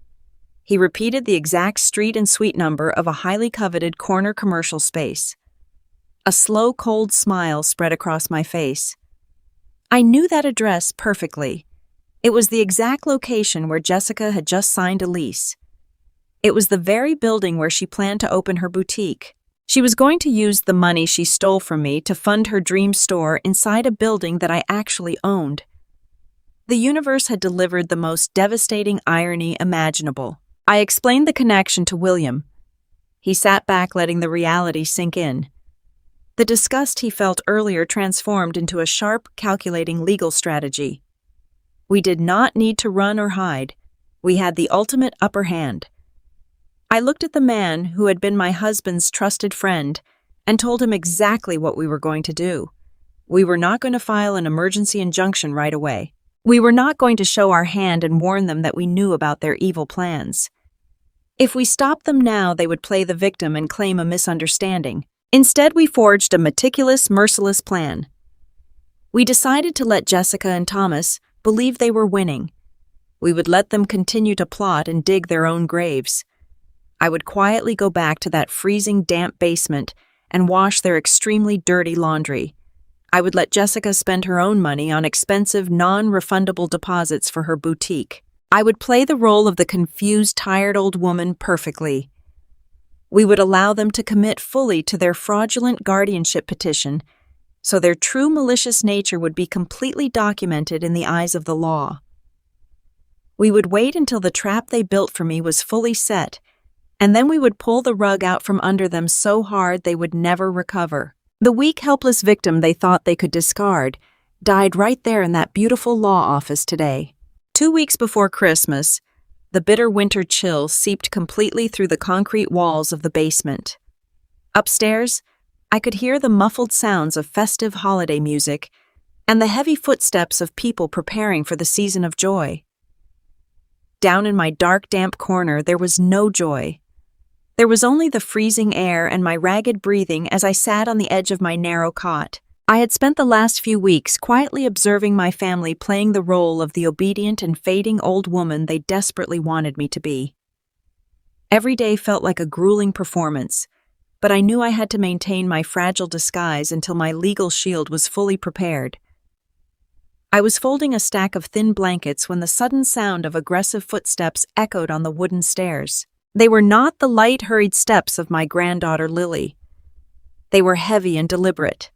He repeated the exact street and suite number of a highly coveted corner commercial space. A slow, cold smile spread across my face. I knew that address perfectly. It was the exact location where Jessica had just signed a lease. It was the very building where she planned to open her boutique. She was going to use the money she stole from me to fund her dream store inside a building that I actually owned. The universe had delivered the most devastating irony imaginable. I explained the connection to William. He sat back, letting the reality sink in. The disgust he felt earlier transformed into a sharp, calculating legal strategy. We did not need to run or hide. We had the ultimate upper hand. I looked at the man who had been my husband's trusted friend and told him exactly what we were going to do. We were not going to file an emergency injunction right away. We were not going to show our hand and warn them that we knew about their evil plans. If we stopped them now, they would play the victim and claim a misunderstanding. Instead, we forged a meticulous, merciless plan. We decided to let Jessica and Thomas believe they were winning. We would let them continue to plot and dig their own graves. I would quietly go back to that freezing, damp basement and wash their extremely dirty laundry. I would let Jessica spend her own money on expensive, non-refundable deposits for her boutique. I would play the role of the confused, tired old woman perfectly. We would allow them to commit fully to their fraudulent guardianship petition, so their true malicious nature would be completely documented in the eyes of the law. We would wait until the trap they built for me was fully set, and then we would pull the rug out from under them so hard they would never recover. The weak, helpless victim they thought they could discard died right there in that beautiful law office today. 2 weeks before Christmas, the bitter winter chill seeped completely through the concrete walls of the basement. Upstairs, I could hear the muffled sounds of festive holiday music and the heavy footsteps of people preparing for the season of joy. Down in my dark, damp corner, there was no joy. There was only the freezing air and my ragged breathing as I sat on the edge of my narrow cot. I had spent the last few weeks quietly observing my family playing the role of the obedient and fading old woman they desperately wanted me to be. Every day felt like a grueling performance, but I knew I had to maintain my fragile disguise until my legal shield was fully prepared. I was folding a stack of thin blankets when the sudden sound of aggressive footsteps echoed on the wooden stairs. They were not the light, hurried steps of my granddaughter Lily. They were heavy and deliberate.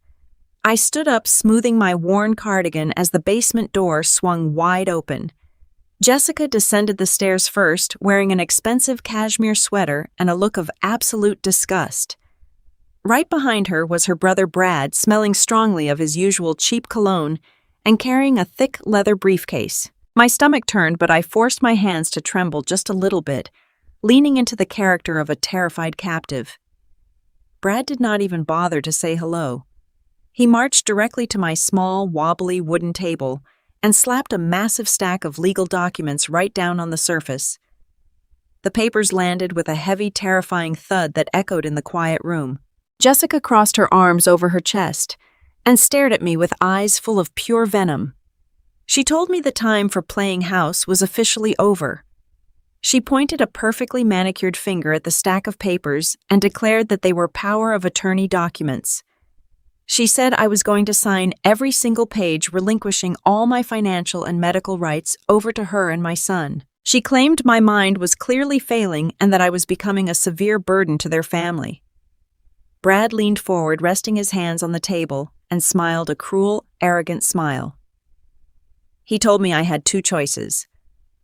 I stood up, smoothing my worn cardigan as the basement door swung wide open. Jessica descended the stairs first, wearing an expensive cashmere sweater and a look of absolute disgust. Right behind her was her brother Brad, smelling strongly of his usual cheap cologne and carrying a thick leather briefcase. My stomach turned, but I forced my hands to tremble just a little bit, leaning into the character of a terrified captive. Brad did not even bother to say hello. He marched directly to my small, wobbly wooden table and slapped a massive stack of legal documents right down on the surface. The papers landed with a heavy, terrifying thud that echoed in the quiet room. Jessica crossed her arms over her chest and stared at me with eyes full of pure venom. She told me the time for playing house was officially over. She pointed a perfectly manicured finger at the stack of papers and declared that they were power of attorney documents. She said I was going to sign every single page, relinquishing all my financial and medical rights over to her and my son. She claimed my mind was clearly failing and that I was becoming a severe burden to their family. Brad leaned forward, resting his hands on the table, and smiled a cruel, arrogant smile. He told me I had two choices.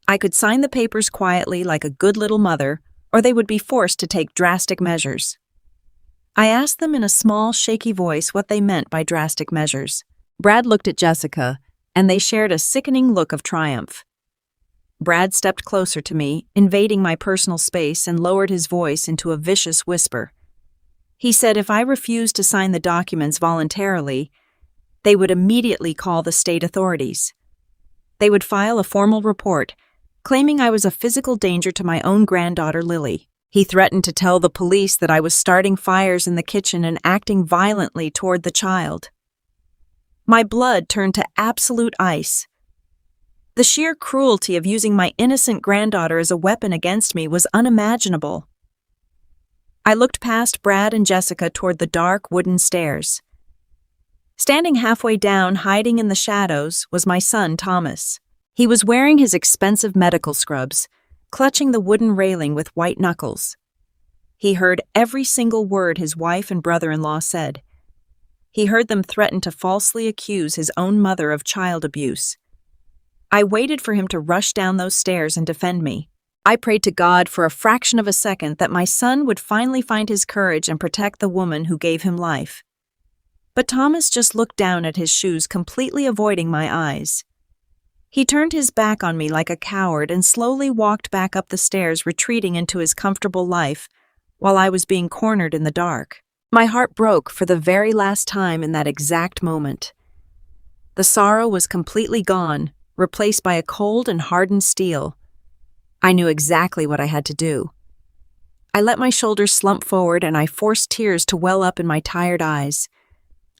I could sign the papers quietly like a good little mother, or they would be forced to take drastic measures. I asked them in a small, shaky voice what they meant by drastic measures. Brad looked at Jessica, and they shared a sickening look of triumph. Brad stepped closer to me, invading my personal space, and lowered his voice into a vicious whisper. He said if I refused to sign the documents voluntarily, they would immediately call the state authorities. They would file a formal report, claiming I was a physical danger to my own granddaughter, Lily. He threatened to tell the police that I was starting fires in the kitchen and acting violently toward the child. My blood turned to absolute ice. The sheer cruelty of using my innocent granddaughter as a weapon against me was unimaginable. I looked past Brad and Jessica toward the dark wooden stairs. Standing halfway down, hiding in the shadows, was my son, Thomas. He was wearing his expensive medical scrubs, clutching the wooden railing with white knuckles. He heard every single word his wife and brother-in-law said. He heard them threaten to falsely accuse his own mother of child abuse. I waited for him to rush down those stairs and defend me. I prayed to God for a fraction of a second that my son would finally find his courage and protect the woman who gave him life. But Thomas just looked down at his shoes, completely avoiding my eyes. He turned his back on me like a coward and slowly walked back up the stairs, retreating into his comfortable life while I was being cornered in the dark. My heart broke for the very last time in that exact moment. The sorrow was completely gone, replaced by a cold and hardened steel. I knew exactly what I had to do. I let my shoulders slump forward and I forced tears to well up in my tired eyes.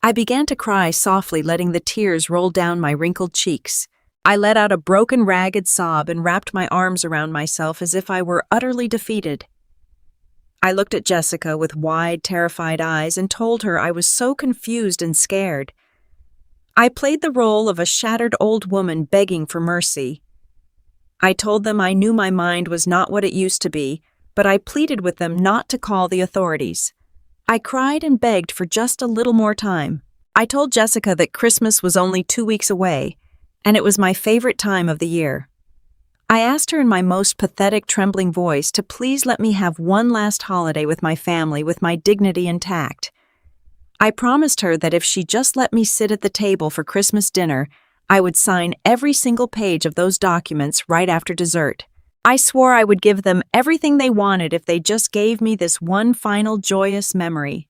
I began to cry softly, letting the tears roll down my wrinkled cheeks. I let out a broken, ragged sob and wrapped my arms around myself as if I were utterly defeated. I looked at Jessica with wide, terrified eyes and told her I was so confused and scared. I played the role of a shattered old woman begging for mercy. I told them I knew my mind was not what it used to be, but I pleaded with them not to call the authorities. I cried and begged for just a little more time. I told Jessica that Christmas was only 2 weeks away, and it was my favorite time of the year. I asked her in my most pathetic, trembling voice to please let me have one last holiday with my family with my dignity intact. I promised her that if she just let me sit at the table for Christmas dinner, I would sign every single page of those documents right after dessert. I swore I would give them everything they wanted if they just gave me this one final joyous memory.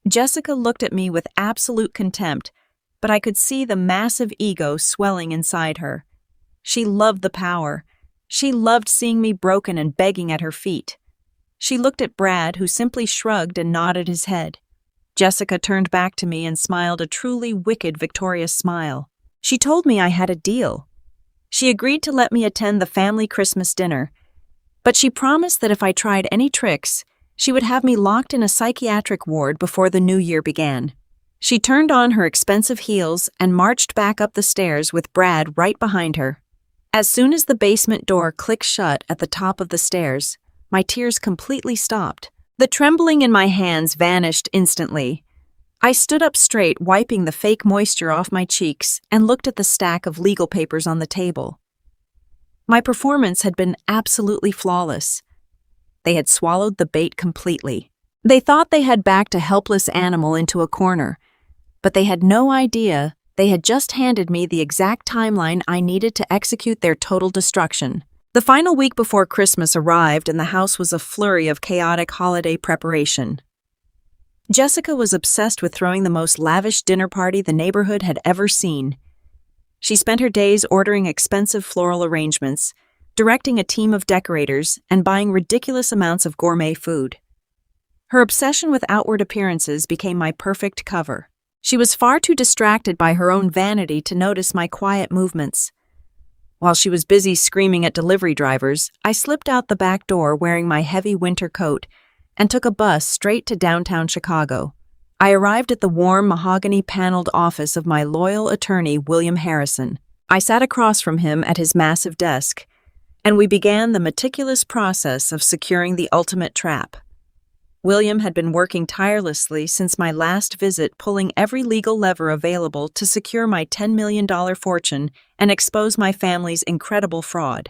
Jessica looked at me with absolute contempt, but I could see the massive ego swelling inside her. She loved the power. She loved seeing me broken and begging at her feet. She looked at Brad, who simply shrugged and nodded his head. Jessica turned back to me and smiled a truly wicked, victorious smile. She told me I had a deal. She agreed to let me attend the family Christmas dinner, but she promised that if I tried any tricks, she would have me locked in a psychiatric ward before the new year began. She turned on her expensive heels and marched back up the stairs with Brad right behind her. As soon as the basement door clicked shut at the top of the stairs, my tears completely stopped. The trembling in my hands vanished instantly. I stood up straight, wiping the fake moisture off my cheeks, and looked at the stack of legal papers on the table. My performance had been absolutely flawless. They had swallowed the bait completely. They thought they had backed a helpless animal into a corner, but they had no idea they had just handed me the exact timeline I needed to execute their total destruction. The final week before Christmas arrived and the house was a flurry of chaotic holiday preparation. Jessica was obsessed with throwing the most lavish dinner party the neighborhood had ever seen. She spent her days ordering expensive floral arrangements, directing a team of decorators, and buying ridiculous amounts of gourmet food. Her obsession with outward appearances became my perfect cover. She was far too distracted by her own vanity to notice my quiet movements. While she was busy screaming at delivery drivers, I slipped out the back door wearing my heavy winter coat and took a bus straight to downtown Chicago. I arrived at the warm, mahogany-paneled office of my loyal attorney, William Harrison. I sat across from him at his massive desk, and we began the meticulous process of securing the ultimate trap. William had been working tirelessly since my last visit, pulling every legal lever available to secure my $10 million fortune and expose my family's incredible fraud.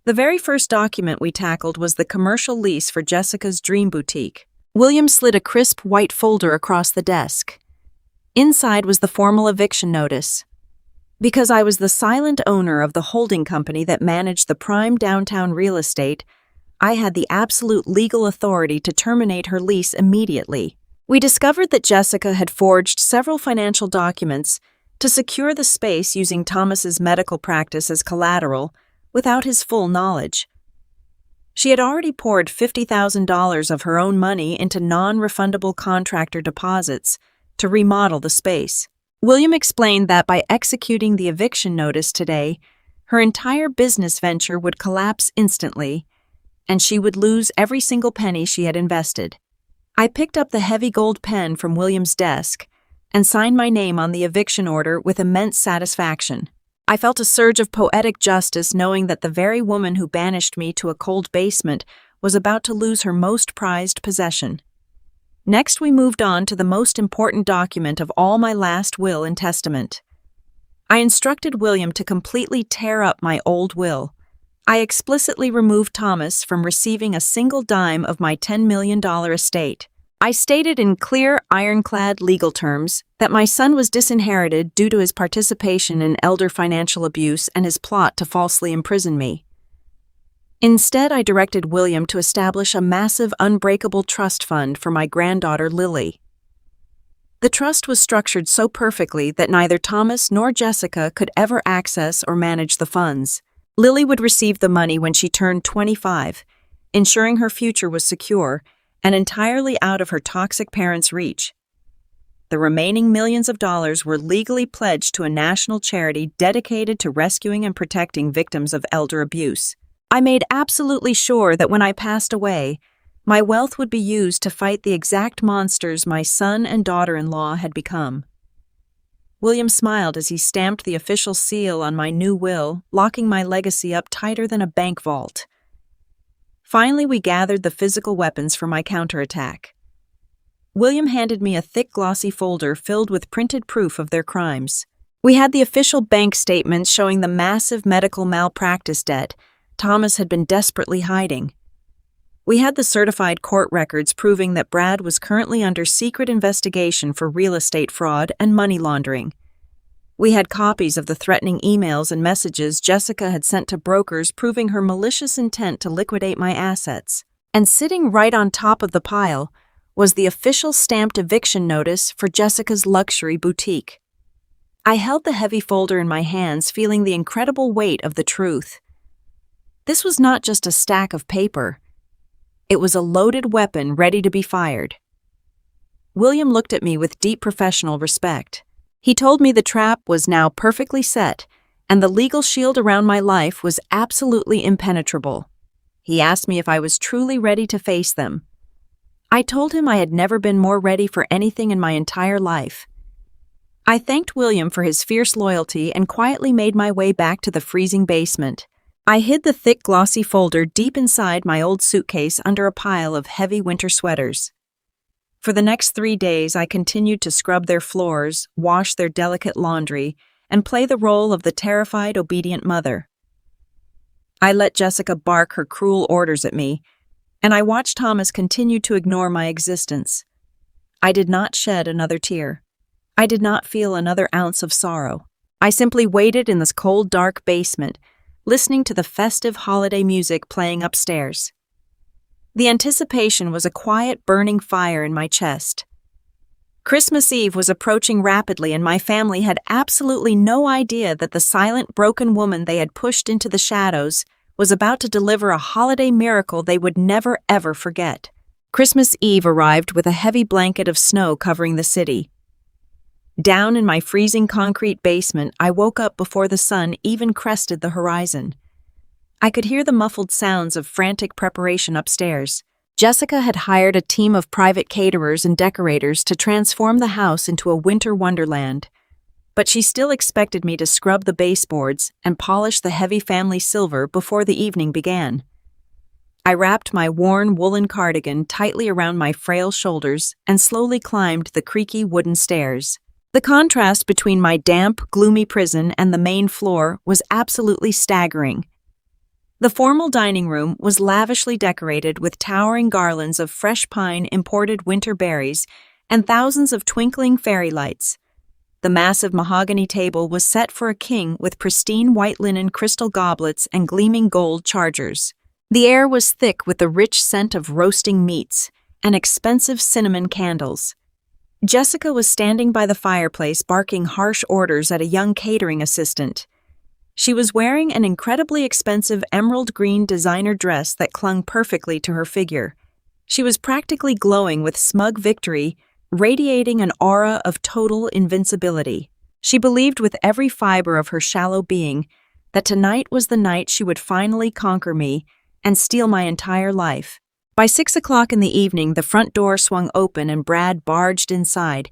The very first document we tackled was the commercial lease for Jessica's dream boutique. William slid a crisp white folder across the desk. Inside was the formal eviction notice. Because I was the silent owner of the holding company that managed the prime downtown real estate, I had the absolute legal authority to terminate her lease immediately. We discovered that Jessica had forged several financial documents to secure the space using Thomas's medical practice as collateral, without his full knowledge. She had already poured $50,000 of her own money into non-refundable contractor deposits to remodel the space. William explained that by executing the eviction notice today, her entire business venture would collapse instantly, and she would lose every single penny she had invested. I picked up the heavy gold pen from William's desk and signed my name on the eviction order with immense satisfaction. I felt a surge of poetic justice knowing that the very woman who banished me to a cold basement was about to lose her most prized possession. Next, we moved on to the most important document of all my last will and testament. I instructed William to completely tear up my old will. I explicitly removed Thomas from receiving a single dime of my $10 million estate. I stated in clear, ironclad legal terms that my son was disinherited due to his participation in elder financial abuse and his plot to falsely imprison me. Instead, I directed William to establish a massive unbreakable trust fund for my granddaughter Lily. The trust was structured so perfectly that neither Thomas nor Jessica could ever access or manage the funds. Lily would receive the money when she turned 25, ensuring her future was secure and entirely out of her toxic parents' reach. The remaining millions of dollars were legally pledged to a national charity dedicated to rescuing and protecting victims of elder abuse. I made absolutely sure that when I passed away, my wealth would be used to fight the exact monsters my son and daughter-in-law had become. William smiled as he stamped the official seal on my new will, locking my legacy up tighter than a bank vault. Finally, we gathered the physical weapons for my counterattack. William handed me a thick, glossy folder filled with printed proof of their crimes. We had the official bank statements showing the massive medical malpractice debt Thomas had been desperately hiding. We had the certified court records proving that Brad was currently under secret investigation for real estate fraud and money laundering. We had copies of the threatening emails and messages Jessica had sent to brokers proving her malicious intent to liquidate my assets. And sitting right on top of the pile was the official stamped eviction notice for Jessica's luxury boutique. I held the heavy folder in my hands, feeling the incredible weight of the truth. This was not just a stack of paper. It was a loaded weapon ready to be fired. William looked at me with deep professional respect. He told me the trap was now perfectly set, and the legal shield around my life was absolutely impenetrable. He asked me if I was truly ready to face them. I told him I had never been more ready for anything in my entire life. I thanked William for his fierce loyalty and quietly made my way back to the freezing basement. I hid the thick, glossy folder deep inside my old suitcase under a pile of heavy winter sweaters. For the next 3 days, I continued to scrub their floors, wash their delicate laundry, and play the role of the terrified, obedient mother. I let Jessica bark her cruel orders at me, and I watched Thomas continue to ignore my existence. I did not shed another tear. I did not feel another ounce of sorrow. I simply waited in this cold, dark basement, listening to the festive holiday music playing upstairs. The anticipation was a quiet, burning fire in my chest. Christmas Eve was approaching rapidly, and my family had absolutely no idea that the silent, broken woman they had pushed into the shadows was about to deliver a holiday miracle they would never, ever forget. Christmas Eve arrived with a heavy blanket of snow covering the city. Down in my freezing concrete basement, I woke up before the sun even crested the horizon. I could hear the muffled sounds of frantic preparation upstairs. Jessica had hired a team of private caterers and decorators to transform the house into a winter wonderland, but she still expected me to scrub the baseboards and polish the heavy family silver before the evening began. I wrapped my worn woolen cardigan tightly around my frail shoulders and slowly climbed the creaky wooden stairs. The contrast between my damp, gloomy prison and the main floor was absolutely staggering. The formal dining room was lavishly decorated with towering garlands of fresh pine, imported winter berries, and thousands of twinkling fairy lights. The massive mahogany table was set for a king with pristine white linen crystal goblets and gleaming gold chargers. The air was thick with the rich scent of roasting meats and expensive cinnamon candles. Jessica was standing by the fireplace barking harsh orders at a young catering assistant. She was wearing an incredibly expensive emerald green designer dress that clung perfectly to her figure. She was practically glowing with smug victory, radiating an aura of total invincibility. She believed with every fiber of her shallow being that tonight was the night she would finally conquer me and steal my entire life. By 6 o'clock in the evening, the front door swung open and Brad barged inside,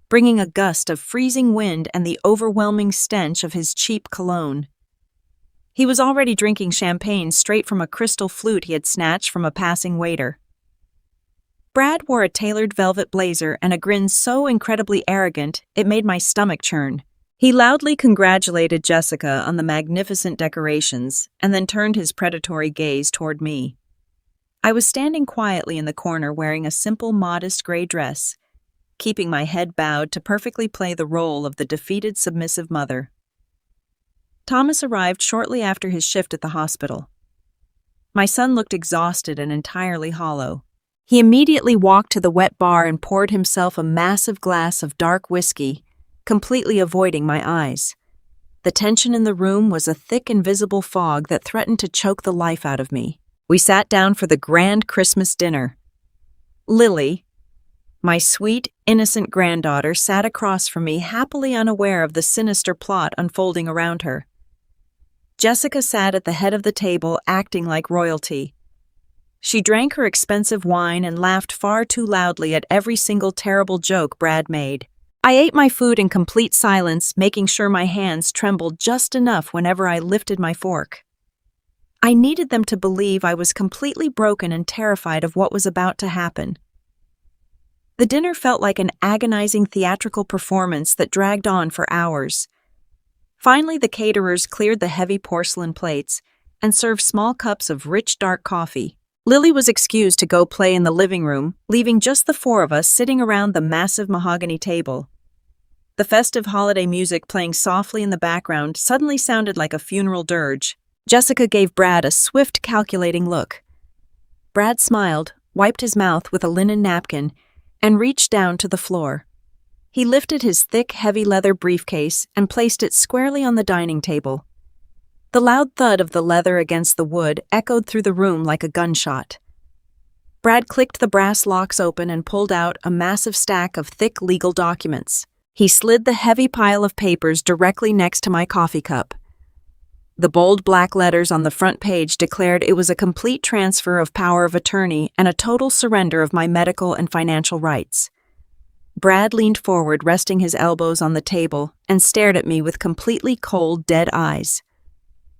bringing a gust of freezing wind and the overwhelming stench of his cheap cologne. He was already drinking champagne straight from a crystal flute he had snatched from a passing waiter. Brad wore a tailored velvet blazer and a grin so incredibly arrogant it made my stomach churn. He loudly congratulated Jessica on the magnificent decorations and then turned his predatory gaze toward me. I was standing quietly in the corner wearing a simple, modest gray dress, keeping my head bowed to perfectly play the role of the defeated submissive mother. Thomas arrived shortly after his shift at the hospital. My son looked exhausted and entirely hollow. He immediately walked to the wet bar and poured himself a massive glass of dark whiskey, completely avoiding my eyes. The tension in the room was a thick, invisible fog that threatened to choke the life out of me. We sat down for the grand Christmas dinner. Lily, my sweet, innocent granddaughter, sat across from me, happily unaware of the sinister plot unfolding around her. Jessica sat at the head of the table, acting like royalty. She drank her expensive wine and laughed far too loudly at every single terrible joke Brad made. I ate my food in complete silence, making sure my hands trembled just enough whenever I lifted my fork. I needed them to believe I was completely broken and terrified of what was about to happen. The dinner felt like an agonizing theatrical performance that dragged on for hours. Finally, the caterers cleared the heavy porcelain plates and served small cups of rich, dark coffee. Lily was excused to go play in the living room, leaving just the four of us sitting around the massive mahogany table. The festive holiday music playing softly in the background suddenly sounded like a funeral dirge. Jessica gave Brad a swift, calculating look. Brad smiled, wiped his mouth with a linen napkin, and reached down to the floor. He lifted his thick, heavy leather briefcase and placed it squarely on the dining table. The loud thud of the leather against the wood echoed through the room like a gunshot. Brad clicked the brass locks open and pulled out a massive stack of thick legal documents. He slid the heavy pile of papers directly next to my coffee cup. The bold black letters on the front page declared it was a complete transfer of power of attorney and a total surrender of my medical and financial rights. Brad leaned forward, resting his elbows on the table, and stared at me with completely cold, dead eyes.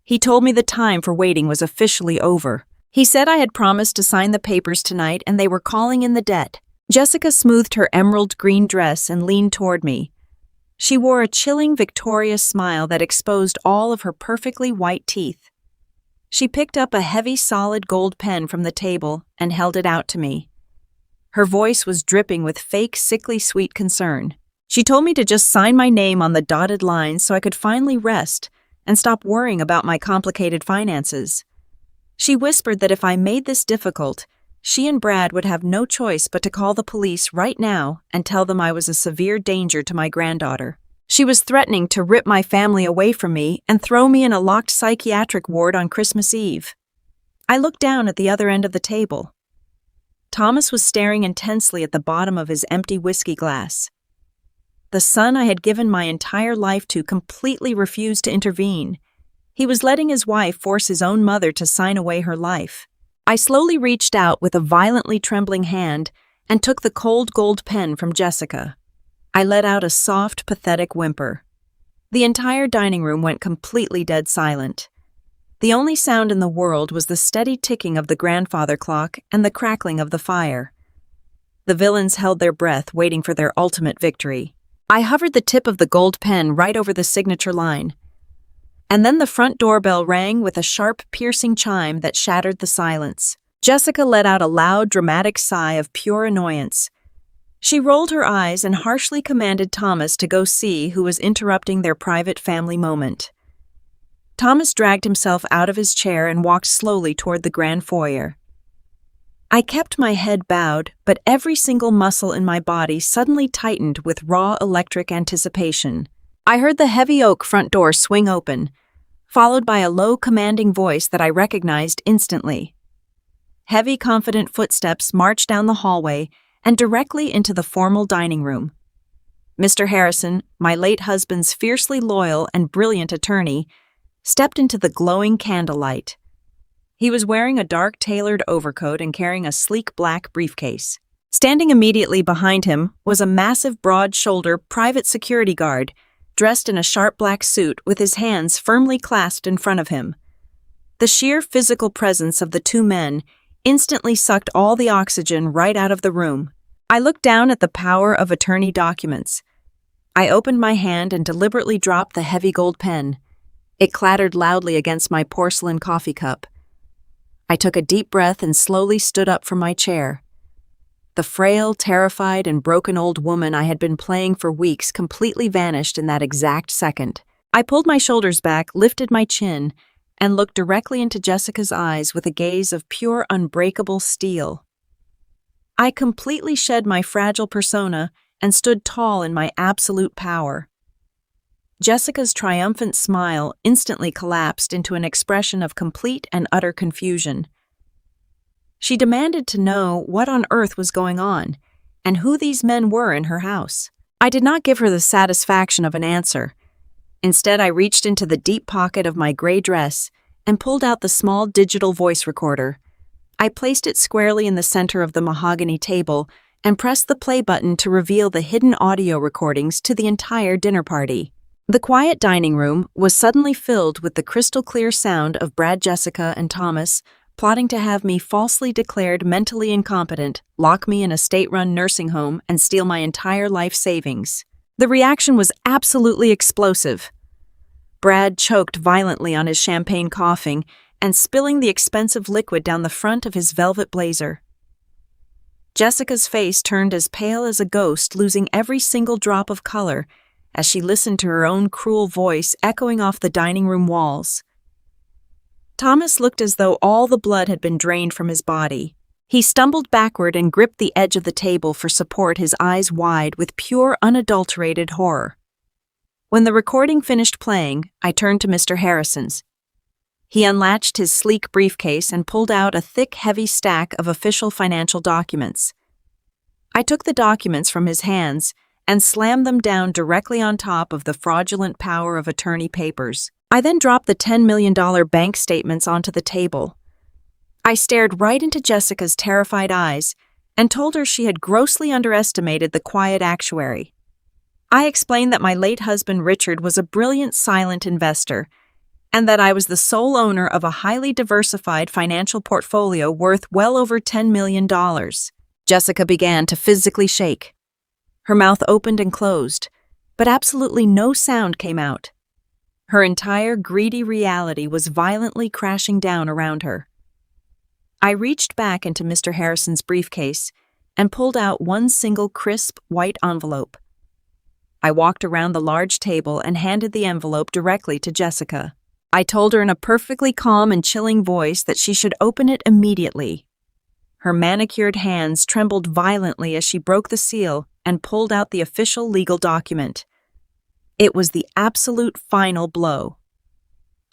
He told me the time for waiting was officially over. He said I had promised to sign the papers tonight and they were calling in the debt. Jessica smoothed her emerald green dress and leaned toward me. She wore a chilling, victorious smile that exposed all of her perfectly white teeth. She picked up a heavy, solid gold pen from the table and held it out to me. Her voice was dripping with fake, sickly sweet concern. She told me to just sign my name on the dotted lines so I could finally rest and stop worrying about my complicated finances. She whispered that if I made this difficult, she and Brad would have no choice but to call the police right now and tell them I was a severe danger to my granddaughter. She was threatening to rip my family away from me and throw me in a locked psychiatric ward on Christmas Eve. I looked down at the other end of the table. Thomas was staring intensely at the bottom of his empty whiskey glass. The son I had given my entire life to completely refused to intervene. He was letting his wife force his own mother to sign away her life. I slowly reached out with a violently trembling hand and took the cold gold pen from Jessica. I let out a soft, pathetic whimper. The entire dining room went completely dead silent. The only sound in the world was the steady ticking of the grandfather clock and the crackling of the fire. The villains held their breath, waiting for their ultimate victory. I hovered the tip of the gold pen right over the signature line. And then the front doorbell rang with a sharp, piercing chime that shattered the silence. Jessica let out a loud, dramatic sigh of pure annoyance. She rolled her eyes and harshly commanded Thomas to go see who was interrupting their private family moment. Thomas dragged himself out of his chair and walked slowly toward the grand foyer. I kept my head bowed, but every single muscle in my body suddenly tightened with raw electric anticipation. I heard the heavy oak front door swing open, followed by a low, commanding voice that I recognized instantly. Heavy, confident footsteps marched down the hallway and directly into the formal dining room. Mr. Harrison, my late husband's fiercely loyal and brilliant attorney, stepped into the glowing candlelight. He was wearing a dark tailored overcoat and carrying a sleek black briefcase. Standing immediately behind him was a massive broad-shouldered private security guard, dressed in a sharp black suit with his hands firmly clasped in front of him. The sheer physical presence of the two men instantly sucked all the oxygen right out of the room. I looked down at the power of attorney documents. I opened my hand and deliberately dropped the heavy gold pen. It clattered loudly against my porcelain coffee cup. I took a deep breath and slowly stood up from my chair. The frail, terrified, and broken old woman I had been playing for weeks completely vanished in that exact second. I pulled my shoulders back, lifted my chin, and looked directly into Jessica's eyes with a gaze of pure, unbreakable steel. I completely shed my fragile persona and stood tall in my absolute power. Jessica's triumphant smile instantly collapsed into an expression of complete and utter confusion. She demanded to know what on earth was going on and who these men were in her house. I did not give her the satisfaction of an answer. Instead, I reached into the deep pocket of my gray dress and pulled out the small digital voice recorder. I placed it squarely in the center of the mahogany table and pressed the play button to reveal the hidden audio recordings to the entire dinner party. The quiet dining room was suddenly filled with the crystal-clear sound of Brad, Jessica, and Thomas plotting to have me falsely declared mentally incompetent, lock me in a state-run nursing home, and steal my entire life savings. The reaction was absolutely explosive. Brad choked violently on his champagne, coughing and spilling the expensive liquid down the front of his velvet blazer. Jessica's face turned as pale as a ghost, losing every single drop of color as she listened to her own cruel voice echoing off the dining room walls. Thomas looked as though all the blood had been drained from his body. He stumbled backward and gripped the edge of the table for support, his eyes wide with pure, unadulterated horror. When the recording finished playing, I turned to Mr. Harrison's. He unlatched his sleek briefcase and pulled out a thick, heavy stack of official financial documents. I took the documents from his hands and slammed them down directly on top of the fraudulent power of attorney papers. I then dropped the $10 million bank statements onto the table. I stared right into Jessica's terrified eyes and told her she had grossly underestimated the quiet actuary. I explained that my late husband Richard was a brilliant silent investor and that I was the sole owner of a highly diversified financial portfolio worth well over $10 million. Jessica began to physically shake. Her mouth opened and closed, but absolutely no sound came out. Her entire greedy reality was violently crashing down around her. I reached back into Mr. Harrison's briefcase and pulled out one single crisp, white envelope. I walked around the large table and handed the envelope directly to Jessica. I told her in a perfectly calm and chilling voice that she should open it immediately. Her manicured hands trembled violently as she broke the seal and pulled out the official legal document. It was the absolute final blow.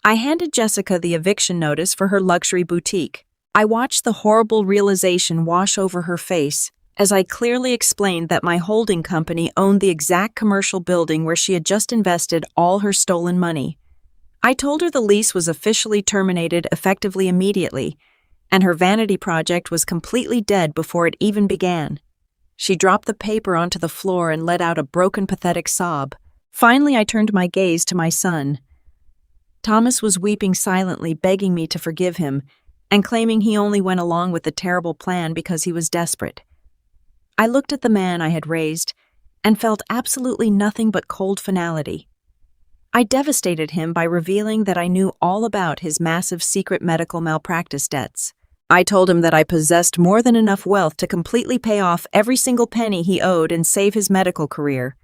I handed Jessica the eviction notice for her luxury boutique. I watched the horrible realization wash over her face as I clearly explained that my holding company owned the exact commercial building where she had just invested all her stolen money. I told her the lease was officially terminated effectively immediately, and her vanity project was completely dead before it even began. She dropped the paper onto the floor and let out a broken, pathetic sob. Finally, I turned my gaze to my son. Thomas was weeping silently, begging me to forgive him, and claiming he only went along with the terrible plan because he was desperate. I looked at the man I had raised and felt absolutely nothing but cold finality. I devastated him by revealing that I knew all about his massive secret medical malpractice debts. I told him that I possessed more than enough wealth to completely pay off every single penny he owed and save his medical career.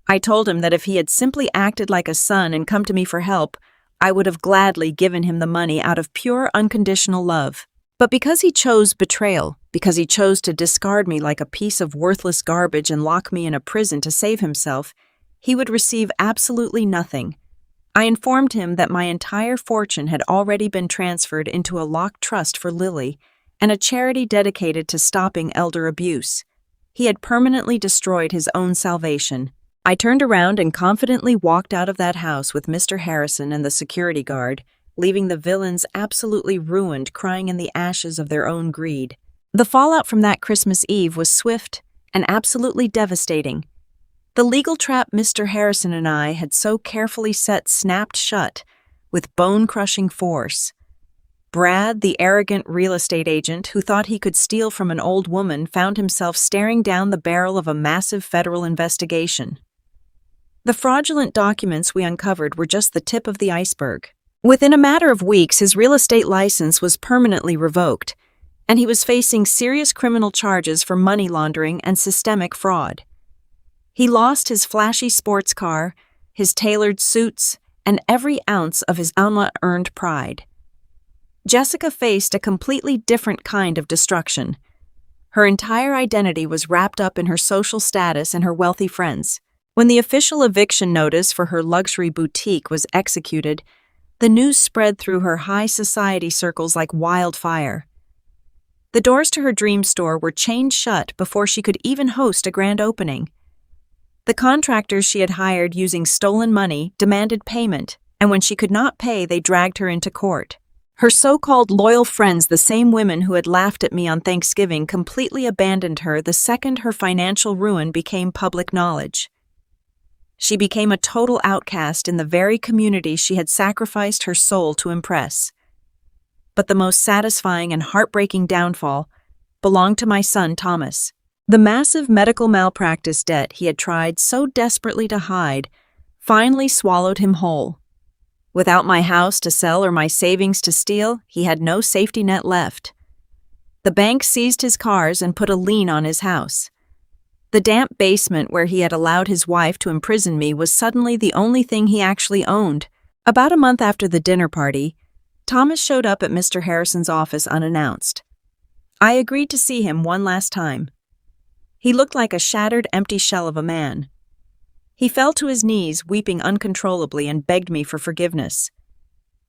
I told him that if he had simply acted like a son and come to me for help, I would have gladly given him the money out of pure, unconditional love. But because he chose betrayal, because he chose to discard me like a piece of worthless garbage and lock me in a prison to save himself, he would receive absolutely nothing. I informed him that my entire fortune had already been transferred into a locked trust for Lily and a charity dedicated to stopping elder abuse. He had permanently destroyed his own salvation. I turned around and confidently walked out of that house with Mr. Harrison and the security guard, leaving the villains absolutely ruined, crying in the ashes of their own greed. The fallout from that Christmas Eve was swift and absolutely devastating. The legal trap Mr. Harrison and I had so carefully set snapped shut with bone-crushing force. Brad, the arrogant real estate agent who thought he could steal from an old woman, found himself staring down the barrel of a massive federal investigation. The fraudulent documents we uncovered were just the tip of the iceberg. Within a matter of weeks, his real estate license was permanently revoked, and he was facing serious criminal charges for money laundering and systemic fraud. He lost his flashy sports car, his tailored suits, and every ounce of his unearned pride. Jessica faced a completely different kind of destruction. Her entire identity was wrapped up in her social status and her wealthy friends. When the official eviction notice for her luxury boutique was executed, the news spread through her high society circles like wildfire. The doors to her dream store were chained shut before she could even host a grand opening. The contractors she had hired using stolen money demanded payment, and when she could not pay, they dragged her into court. Her so-called loyal friends, the same women who had laughed at me on Thanksgiving, completely abandoned her the second her financial ruin became public knowledge. She became a total outcast in the very community she had sacrificed her soul to impress. But the most satisfying and heartbreaking downfall belonged to my son, Thomas. The massive medical malpractice debt he had tried so desperately to hide finally swallowed him whole. Without my house to sell or my savings to steal, he had no safety net left. The bank seized his cars and put a lien on his house. The damp basement where he had allowed his wife to imprison me was suddenly the only thing he actually owned. About a month after the dinner party, Thomas showed up at Mr. Harrison's office unannounced. I agreed to see him one last time. He looked like a shattered, empty shell of a man. He fell to his knees, weeping uncontrollably, and begged me for forgiveness.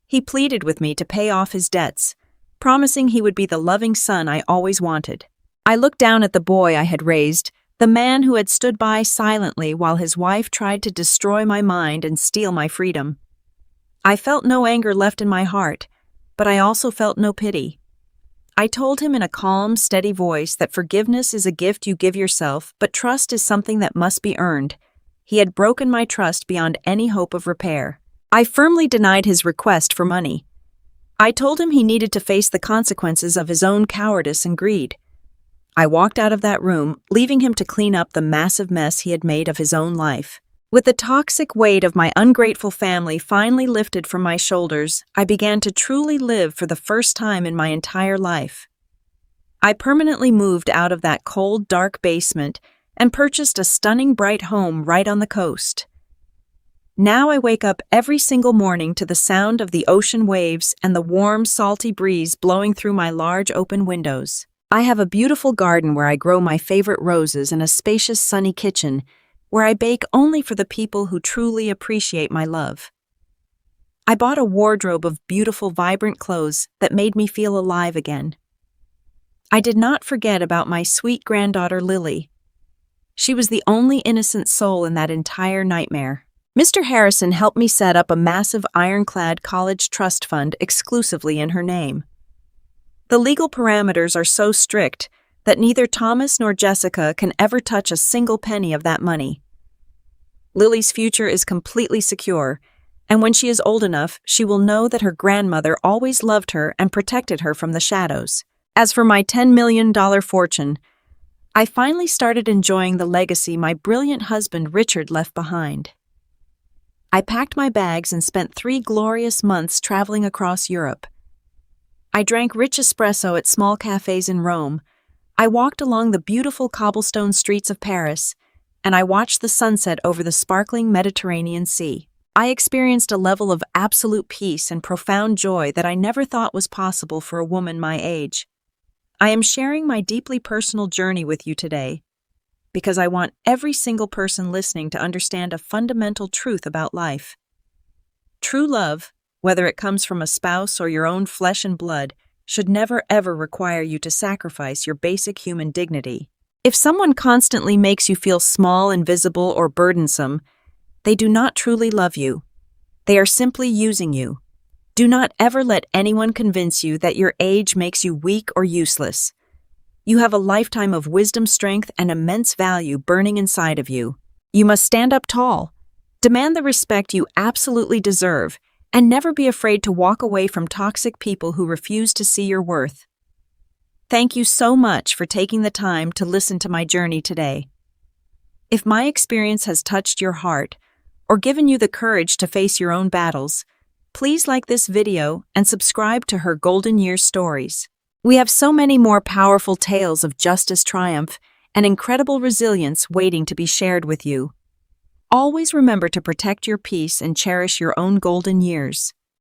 He pleaded with me to pay off his debts, promising he would be the loving son I always wanted. I looked down at the boy I had raised, the man who had stood by silently while his wife tried to destroy my mind and steal my freedom. I felt no anger left in my heart, but I also felt no pity. I told him in a calm, steady voice that forgiveness is a gift you give yourself, but trust is something that must be earned. He had broken my trust beyond any hope of repair. I firmly denied his request for money. I told him he needed to face the consequences of his own cowardice and greed. I walked out of that room, leaving him to clean up the massive mess he had made of his own life. With the toxic weight of my ungrateful family finally lifted from my shoulders, I began to truly live for the first time in my entire life. I permanently moved out of that cold, dark basement and purchased a stunning, bright home right on the coast. Now I wake up every single morning to the sound of the ocean waves and the warm, salty breeze blowing through my large open windows. I have a beautiful garden where I grow my favorite roses and a spacious, sunny kitchen where I bake only for the people who truly appreciate my love. I bought a wardrobe of beautiful, vibrant clothes that made me feel alive again. I did not forget about my sweet granddaughter, Lily. She was the only innocent soul in that entire nightmare. Mr. Harrison helped me set up a massive ironclad college trust fund exclusively in her name. The legal parameters are so strict that neither Thomas nor Jessica can ever touch a single penny of that money. Lily's future is completely secure, and when she is old enough, she will know that her grandmother always loved her and protected her from the shadows. As for my $10 million fortune, I finally started enjoying the legacy my brilliant husband Richard left behind. I packed my bags and spent 3 glorious months traveling across Europe. I drank rich espresso at small cafes in Rome. I walked along the beautiful cobblestone streets of Paris, and I watched the sunset over the sparkling Mediterranean Sea. I experienced a level of absolute peace and profound joy that I never thought was possible for a woman my age. I am sharing my deeply personal journey with you today because I want every single person listening to understand a fundamental truth about life. True love, whether it comes from a spouse or your own flesh and blood, should never ever require you to sacrifice your basic human dignity. If someone constantly makes you feel small, invisible, or burdensome, they do not truly love you. They are simply using you. Do not ever let anyone convince you that your age makes you weak or useless. You have a lifetime of wisdom, strength, and immense value burning inside of you. You must stand up tall, demand the respect you absolutely deserve, and never be afraid to walk away from toxic people who refuse to see your worth. Thank you so much for taking the time to listen to my journey today. If my experience has touched your heart or given you the courage to face your own battles, please like this video and subscribe to Her Golden Years Stories. We have so many more powerful tales of justice, triumph, and incredible resilience waiting to be shared with you. Always remember to protect your peace and cherish your own golden years.